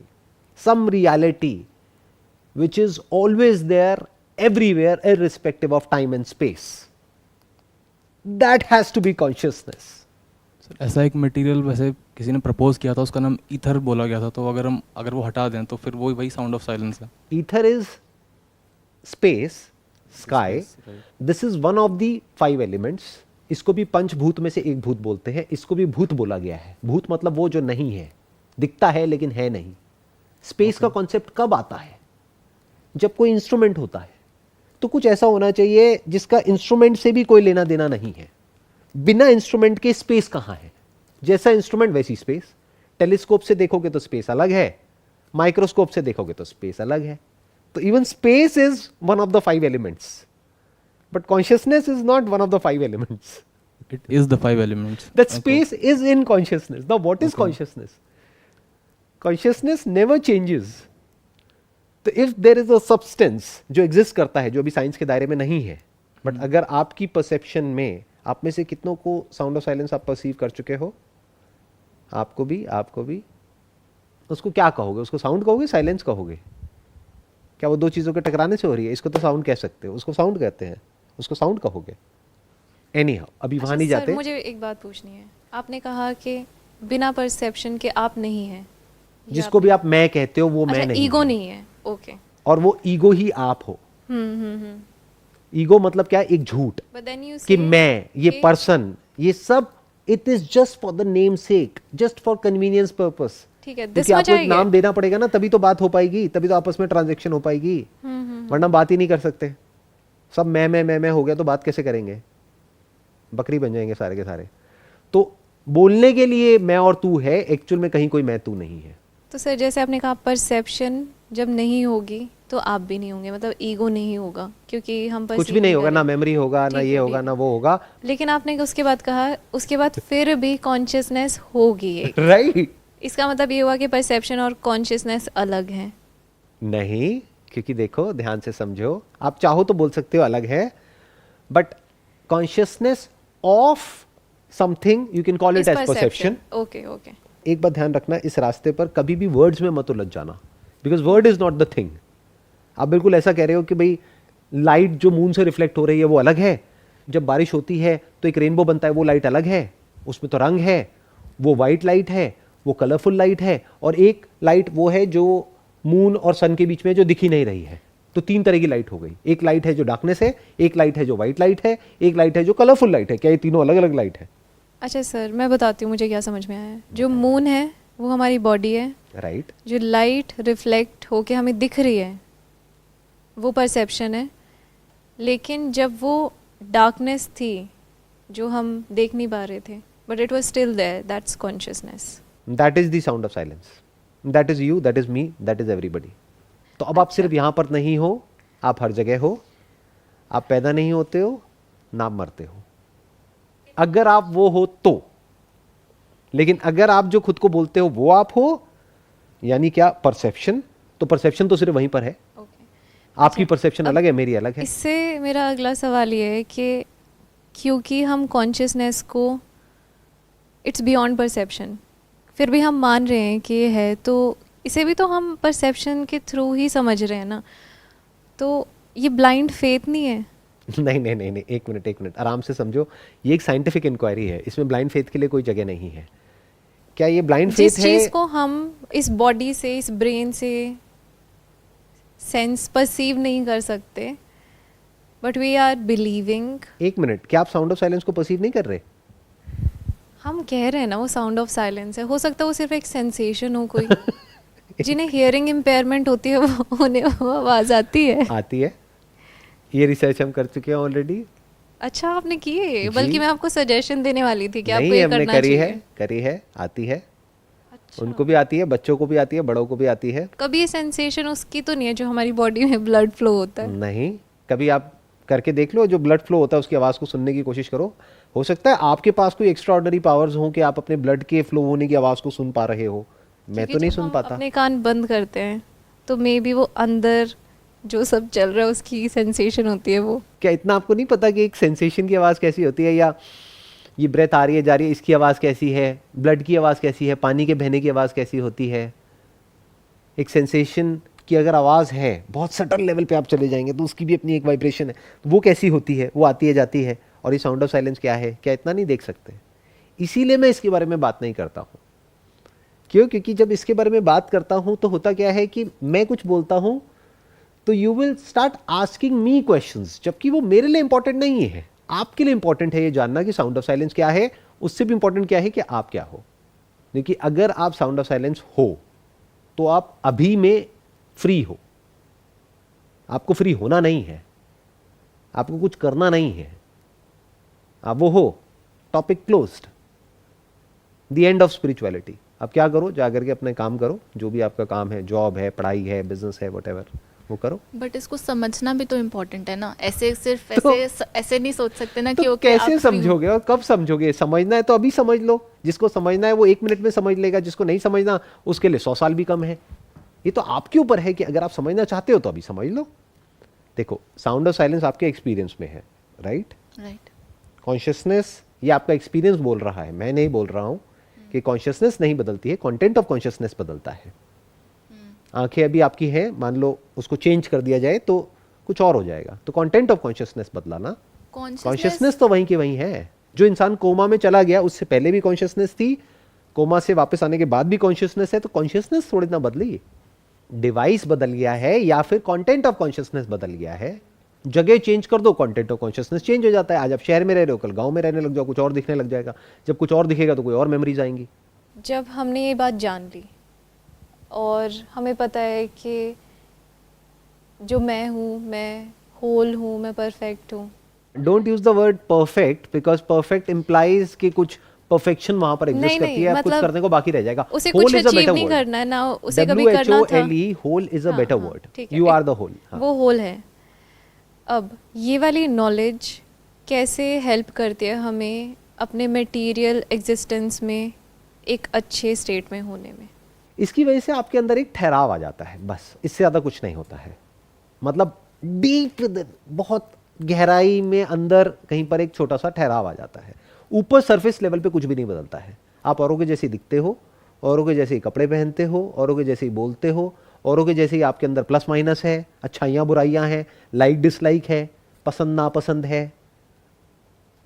some reality which is always there everywhere irrespective of time and space. That has to be consciousness.
Sir ऐसा एक मटेरियल वैसे किसी ने प्रपोज किया था, उसका नाम ईथर बोला गया था। तो अगर वो हटा दें तो फिर वही साउंड ऑफ साइलेंस है।
Ether is space, sky. This is one of the 5 elements. इसको भी पंचभूत में से एक भूत बोलते हैं। इसको भी भूत बोला गया है। भूत मतलब वो जो नहीं है, दिखता है लेकिन है नहीं। स्पेस का कॉन्सेप्ट कब आता है? जब कोई इंस्ट्रूमेंट होता है। तो कुछ ऐसा होना चाहिए जिसका इंस्ट्रूमेंट से भी कोई लेना देना नहीं है। बिना इंस्ट्रूमेंट के स्पेस कहां है? जैसा इंस्ट्रूमेंट वैसी स्पेस। टेलीस्कोप से देखोगे तो स्पेस अलग है, माइक्रोस्कोप से देखोगे तो स्पेस अलग है। तो even space is one of the 5 elements, but consciousness is not one of the 5 elements.
It is the 5 elements.
That space is in consciousness. Now what is consciousness? Consciousness never changes. तो if there is a substance जो exist करता है, जो अभी science के दायरे में नहीं है, बट अगर आपकी परसेप्शन में, आप में से कितनों को साउंड ऑफ साइलेंस आप परसीव कर चुके हो? आपको भी। उसको क्या कहोगे? उसको साउंड कहोगे, साइलेंस कहोगे? क्या वो दो चीजों के टकराने से हो रही है? इसको तो साउंड कह सकते हो, उसको साउंड कहते हैं, उसको साउंड कहोगे। एनी हाउ, अभी वहां नहीं
सर,
जाते।
मुझे एक बात पूछनी है। आपने कहा कि बिना परसेप्शन के आप नहीं हैं। ये
जिसको भी आप मैं कहते हो वो मैं नहीं
ईगो
हूं।
नहीं है। ओके।
और वो ईगो ही आप हो। ईगो मतलब क्या? एक झूठ
But then you
कि
say
मैं, ये
कि-
पर्सन, ये सब, it is just for the name sec, just for convenience purpose.
ठीक है,
क्योंकि आपको एक
दिस
नाम देना पड़ेगा ना, तभी तो बात हो पाएगी, तभी तो आपस में ट्रांजेक्शन हो पाएगी। वरना बात ही नहीं कर सकते। सब मैं हो गया तो बात कैसे करेंगे? बकरी बन जाएंगे सारे के सारे। तो बोलने के लिए मैं और तू है, एक्चुअल में कहीं कोई मैं तू नहीं है।
तो सर, जैसे आपने कहा परसेप्शन जब नहीं होगी तो आप भी नहीं होंगे, मतलब ईगो नहीं होगा, क्योंकि हम
कुछ भी नहीं होगा, ना मेमोरी होगा, ना
ठीक है,
ये होगा,
ठीक
ना वो होगा।
लेकिन आपने उसके बाद कहा उसके बाद फिर भी कॉन्शियसनेस होगी एक।
राइट?
इसका मतलब ये हुआ कि परसेप्शन और कॉन्शियसनेस अलग हैं।
नहीं, क्योंकि देखो, ध्यान से समझो, आप चाहो तो बोल सकते हो अलग है, but consciousness of something you can call it as perception.
Okay.
एक बात ध्यान रखना, इस रास्ते पर कभी भी वर्ड्स में मत उलझ जाना, because word is not the thing. आप बिल्कुल ऐसा कह रहे हो कि भाई लाइट जो मून से रिफ्लेक्ट हो रही है वो अलग है, जब बारिश होती है तो एक रेनबो बनता है, वो लाइट अलग है, उसमें तो रंग है, वो वाइट लाइट है, वो कलरफुल लाइट है, और एक लाइट वो है जो मून और सन के बीच में जो दिख ही नहीं रही है। तो 3 तरह की लाइट हो गई। एक लाइट है जो डार्कनेस है, एक लाइट है जो वाइट लाइट है, एक लाइट है जो कलरफुल लाइट है। क्या ये तीनों अलग अलग लाइट है?
अच्छा सर, मैं बताती हूँ मुझे क्या समझ में आया है। जो मून है वो हमारी बॉडी है,
राइट?
जो लाइट रिफ्लेक्ट होके हमें दिख रही है वो परसेप्शन है। लेकिन जब वो डार्कनेस थी जो हम देख नहीं पा रहे थे, but it was still there, that's consciousness.
That is the sound of silence. That is you, that is me, that is everybody. तो अब आप सिर्फ यहां पर नहीं हो, आप हर जगह हो। आप पैदा नहीं होते हो, ना मरते हो, अगर आप वो हो तो। लेकिन अगर आप जो खुद को बोलते हो वो आप हो, यानी क्या? परसेप्शन। तो परसेप्शन तो सिर्फ वहीं पर है। आपकी परसेप्शन अलग है, मेरी अलग है।
इससे मेरा अगला सवाल ये है कि क्योंकि हम कॉन्शियसनेस को इट्स बियॉन्ड परसेप्शन, फिर भी हम मान रहे हैं कि ये है, तो इसे भी तो हम परसेप्शन के थ्रू ही समझ रहे हैं ना। तो ये ब्लाइंड फेथ नहीं है?
नहीं, एक मिनट, आराम से समझो। ये एक साइंटिफिक इंक्वायरी है, इसमें ब्लाइंड फेथ के लिए कोई जगह नहीं है। क्या ये ब्लाइंड फेथ है?
जिस चीज़ को हम इस बॉडी से, इस ब्रेन से सेंस परसीव नहीं कर सकते, बट वी आर बिलीविंग।
एक मिनट, क्या आप साउंड ऑफ साइलेंस को परसीव नहीं कर रहे?
हम कह रहे हैं ना वो साउंड ऑफ साइलेंस है, हो सकता है वो सिर्फ एक सेंसेशन हो कोई। जिन्हें हियरिंग इम्पेयरमेंट होती है वो उन्हें वो आवाज़ आती है।
आती है, ये रिसर्च हम कर चुके हैं ऑलरेडी।
अच्छा आपने किए,
जी।
बल्कि मैं आपको सजेशन देने वाली थी कि आपको
नहीं,
ये
हमने
करना
करी
चाहिए।
है, करी है, आती है।
अच्छा।
उनको भी आती है, बच्चों को भी आती है, बड़ों को भी आती है।
कभी ये सेंसेशन उसकी तो नहीं है जो हमारी बॉडी में ब्लड फ्लो होता है?
नहीं, कभी आप करके देख लो, जो ब्लड फ्लो होता है उसकी आवाज़ को सुनने की कोशिश करो। हो सकता है आपके पास कोई एक्स्ट्रा ऑर्डिनरी पावर्स हों कि आप अपने ब्लड के फ्लो होने की आवाज़ को सुन पा रहे हो, मैं
क्योंकि
तो नहीं
जब
सुन
हम
पाता।
अपने कान बंद करते हैं तो मे बी वो अंदर जो सब चल रहा है उसकी सेंसेशन होती है वो।
क्या इतना आपको नहीं पता कि एक सेंसेशन की आवाज़ कैसी होती है, या ये ब्रेथ आ रही है जा रही है इसकी आवाज़ कैसी है, ब्लड की आवाज़ कैसी है, पानी के बहने की आवाज़ कैसी होती है? एक सेंसेशन की अगर आवाज़ है, बहुत सटल लेवल पे आप चले जाएंगे तो उसकी भी अपनी एक वाइब्रेशन है, वो कैसी होती है, वो आती है जाती है। और ये साउंड ऑफ साइलेंस क्या है, क्या इतना नहीं देख सकते? इसीलिए मैं इसके बारे में बात नहीं करता हूँ। क्यों? क्योंकि जब इसके बारे में बात करता हूँ तो होता क्या है कि मैं कुछ बोलता हूँ तो you will start asking me questions, जबकि वो मेरे लिए इंपॉर्टेंट नहीं है। आपके लिए इंपॉर्टेंट है ये जानना कि साउंड ऑफ साइलेंस क्या है, उससे भी इंपॉर्टेंट क्या है कि आप क्या हो। क्योंकि अगर आप साउंड ऑफ साइलेंस हो तो आप अभी में फ्री हो, आपको फ्री होना नहीं है, आपको कुछ करना नहीं है, आप वो हो, topic closed, the end of spirituality. अब क्या करो, जाकर के अपने काम करो, जो भी आपका काम है, जॉब है, पढ़ाई है, बिजनेस है, व्हाटएवर, वो करो।
बट इसको समझना भी तो इम्पोर्टेंट है ना, ऐसे सिर्फ
तो-
ऐसे नहीं सोच सकते ना
तो
कि ओके
कैसे समझोगे और कब समझोगे? समझना है तो अभी समझ लो, जिसको समझना है वो 1 मिनट में समझ लेगा, जिसको नहीं समझना उसके लिए 100 साल भी कम है। ये तो आपके ऊपर है कि अगर आप समझना चाहते हो तो अभी समझ लो। देखो, साउंड ऑफ साइलेंस आपके एक्सपीरियंस में है, राइट?
राइट।
कॉन्शियसनेस, ये आपका एक्सपीरियंस बोल रहा है, मैं नहीं बोल रहा हूं कि कॉन्शियसनेस नहीं बदलती है, कंटेंट ऑफ कॉन्शियसनेस बदलता है। आंखें अभी आपकी हैं, मान लो उसको चेंज कर दिया जाए तो कुछ और हो जाएगा, तो कंटेंट ऑफ कॉन्शियसनेस बदला ना। कॉन्शियसनेस तो वहीं की वहीं है। जो इंसान कोमा में चला गया उससे पहले भी कॉन्शियसनेस थी, कोमा से वापस आने के बाद भी कॉन्शियसनेस है, तो कॉन्शियसनेस थोड़ी ना बदली, डिवाइस बदल गया है या फिर कंटेंट ऑफ कॉन्शियसनेस बदल गया है। जगह चेंज कर दो, कंटेंट ऑफ कॉन्शियसनेस चेंज हो जाता है। आज आप शहर में रह रहे हो, कल गांव में रहने लग जाओ, कुछ और दिखने लग जाएगा। जब कुछ और दिखेगा तो कोई और मेमोरीज आएंगी।
जब हमने ये बात जान ली और हमें पता है कि जो मैं हूँ, मैं होल हूँ, मैं परफेक्ट हूँ।
Don't use the word perfect, because perfect implies कि कुछ परफेक्शन वहां पर एग्जिस्ट
नहीं,
करती है,
मतलब
कुछ करने को बाकी रह जाएगा।
उसे
Whole
कुछ
is a
अचीव
better
नहीं
word.
करना है ना, उसे कभी करना था।
WHOLE, होल इज अ
हाँ,
बेटर
हाँ,
वर्ड,
ठीक है,
यू आर द होल।
वो होल है। अब ये वाली नॉलेज कैसे हेल्प करती है हमें अपने मटेरियल एग्जिस्टेंस में एक अच्छे स्टेट में होने में?
इसकी वजह से आपके अंदर एक ठहराव आ जाता है, बस, इससे ज्यादा कुछ नहीं होता है। मतलब डीप, बहुत गहराई में अंदर कहीं पर एक छोटा सा ठहराव आ जाता है। ऊपर सरफेस लेवल पे कुछ भी नहीं बदलता है। आप औरों के जैसे दिखते हो, औरों के जैसे ही कपड़े पहनते हो, औरों के जैसे ही बोलते हो, औरों के जैसे ही आपके अंदर प्लस माइनस है, अच्छाइयाँ बुराइयाँ हैं, लाइक डिसलाइक है, पसंद नापसंद है,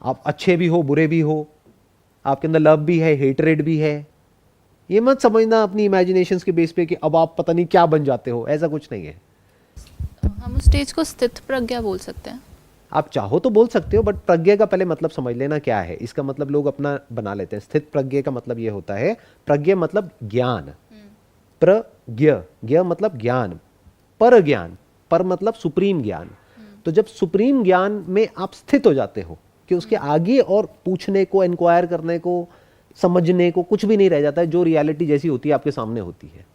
आप अच्छे भी हो बुरे भी हो, आपके अंदर लव भी है, हेटरेड भी है। ये मत समझना अपनी इमेजिनेशंस के बेस पे कि अब आप पता नहीं क्या बन जाते हो, ऐसा कुछ नहीं है।
हम उस स्टेज को स्थित प्रज्ञा बोल सकते हैं।
आप चाहो तो बोल सकते हो, बट प्रज्ञा का पहले मतलब समझ लेना क्या है। इसका मतलब लोग अपना बना लेते हैं। स्थित प्रज्ञा का मतलब ये होता है, प्रज्ञा मतलब ज्ञान, प्रज्ञ, ज्ञ मतलब ज्ञान, पर ज्ञान, पर मतलब सुप्रीम ज्ञान। तो जब सुप्रीम ज्ञान में आप स्थित हो जाते हो कि उसके आगे और पूछने को, इंक्वायर करने को, समझने को कुछ भी नहीं रह जाता है, जो रियलिटी जैसी होती है आपके सामने होती है।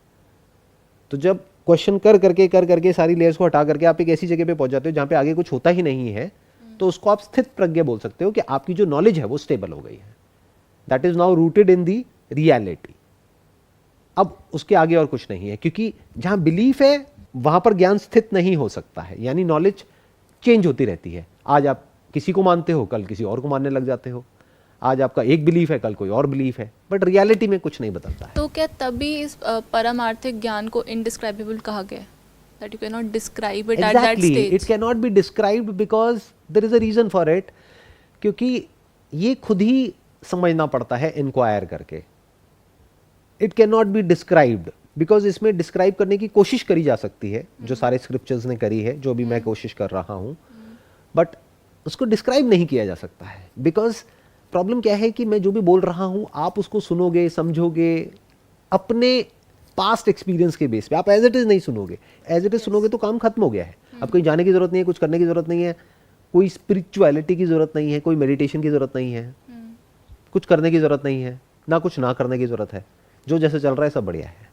तो जब क्वेश्चन कर करके सारी लेयर्स को हटा करके आप एक ऐसी जगह पे पहुंच जाते हो जहां पे आगे कुछ होता ही नहीं है, तो उसको आप स्थित प्रज्ञा बोल सकते हो कि आपकी जो नॉलेज है वो स्टेबल हो गई है, that is now rooted in the reality. अब उसके आगे और कुछ नहीं है, क्योंकि जहां बिलीफ है वहां पर ज्ञान स्थित नहीं हो सकता है, यानी नॉलेज चेंज होती रहती है। आज आप किसी को मानते हो, कल किसी और को मानने लग जाते हो। आज आपका एक बिलीफ है, कल कोई और बिलीफ है, बट रियलिटी में कुछ नहीं बदलता है।
तो क्या तभी इस परमार्थिक ज्ञान को इनडिस्क्राइबेबल कहा गया है? That you cannot describe it at that
Exactly,
stage.
it cannot be described because there is a reason for it, क्योंकि ये खुद ही समझना पड़ता है इंक्वायर करके। It can not be described because इसमें डिस्क्राइब करने की कोशिश करी जा सकती है, जो सारे स्क्रिप्चर्स ने करी है, जो भी मैं कोशिश कर रहा हूँ, बट उसको डिस्क्राइब नहीं किया जा सकता है। बिकॉज प्रॉब्लम क्या है कि मैं जो भी बोल रहा हूँ आप उसको सुनोगे, समझोगे, अपने पास्ट एक्सपीरियंस के बेस पे। आप एज इट इज़ नहीं सुनोगे, एज इट इज़ सुनोगे तो काम खत्म हो गया है। अब कहीं जाने की ज़रूरत नहीं है, कुछ करने की ज़रूरत नहीं है, कोई स्पिरिचुअलिटी की ज़रूरत नहीं है, कोई मेडिटेशन की ज़रूरत नहीं है, कुछ करने की ज़रूरत नहीं है, ना कुछ ना करने की ज़रूरत है। जो जैसे चल रहा है सब बढ़िया है।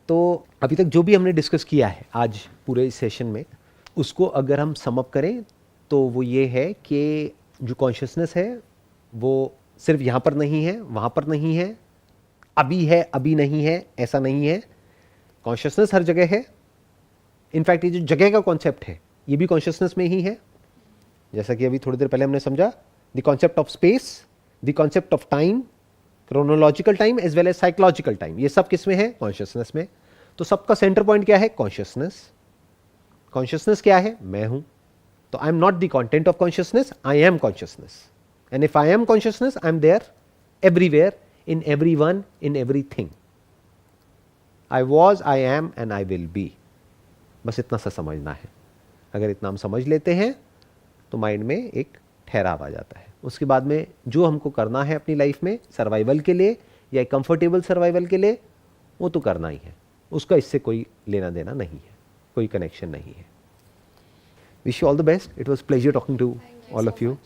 तो अभी तक जो भी हमने डिस्कस किया है आज पूरे इस सेशन में, उसको अगर हम सम अप करें तो वो ये है कि जो कॉन्शियसनेस है वो सिर्फ यहाँ पर नहीं है, वहाँ पर नहीं है, अभी है अभी नहीं है, ऐसा नहीं है। कॉन्शियसनेस हर जगह है। इनफैक्ट ये जो जगह का कॉन्सेप्ट है ये भी कॉन्शियसनेस में ही है। जैसा कि अभी थोड़ी देर पहले हमने समझा, the concept of space, the concept of time, chronological time as well as psychological time, ये सब किस में है? कॉन्शियसनेस में। तो सबका सेंटर पॉइंट क्या है? कॉन्शियसनेस। कॉन्शियसनेस क्या है? मैं हूं। तो I am not the content of consciousness, I am consciousness. And if I am consciousness, I am there everywhere, in everyone, in everything. I was, I am and I will be. बस इतना सा समझना है। अगर इतना हम समझ लेते हैं तो माइंड में एक ठहराव आ जाता है। उसके बाद में जो हमको करना है अपनी लाइफ में सर्वाइवल के लिए या कंफर्टेबल सर्वाइवल के लिए, वो तो करना ही है। उसका इससे कोई लेना देना नहीं है, कोई कनेक्शन नहीं है। Wish you all the best. It was pleasure talking to all of you.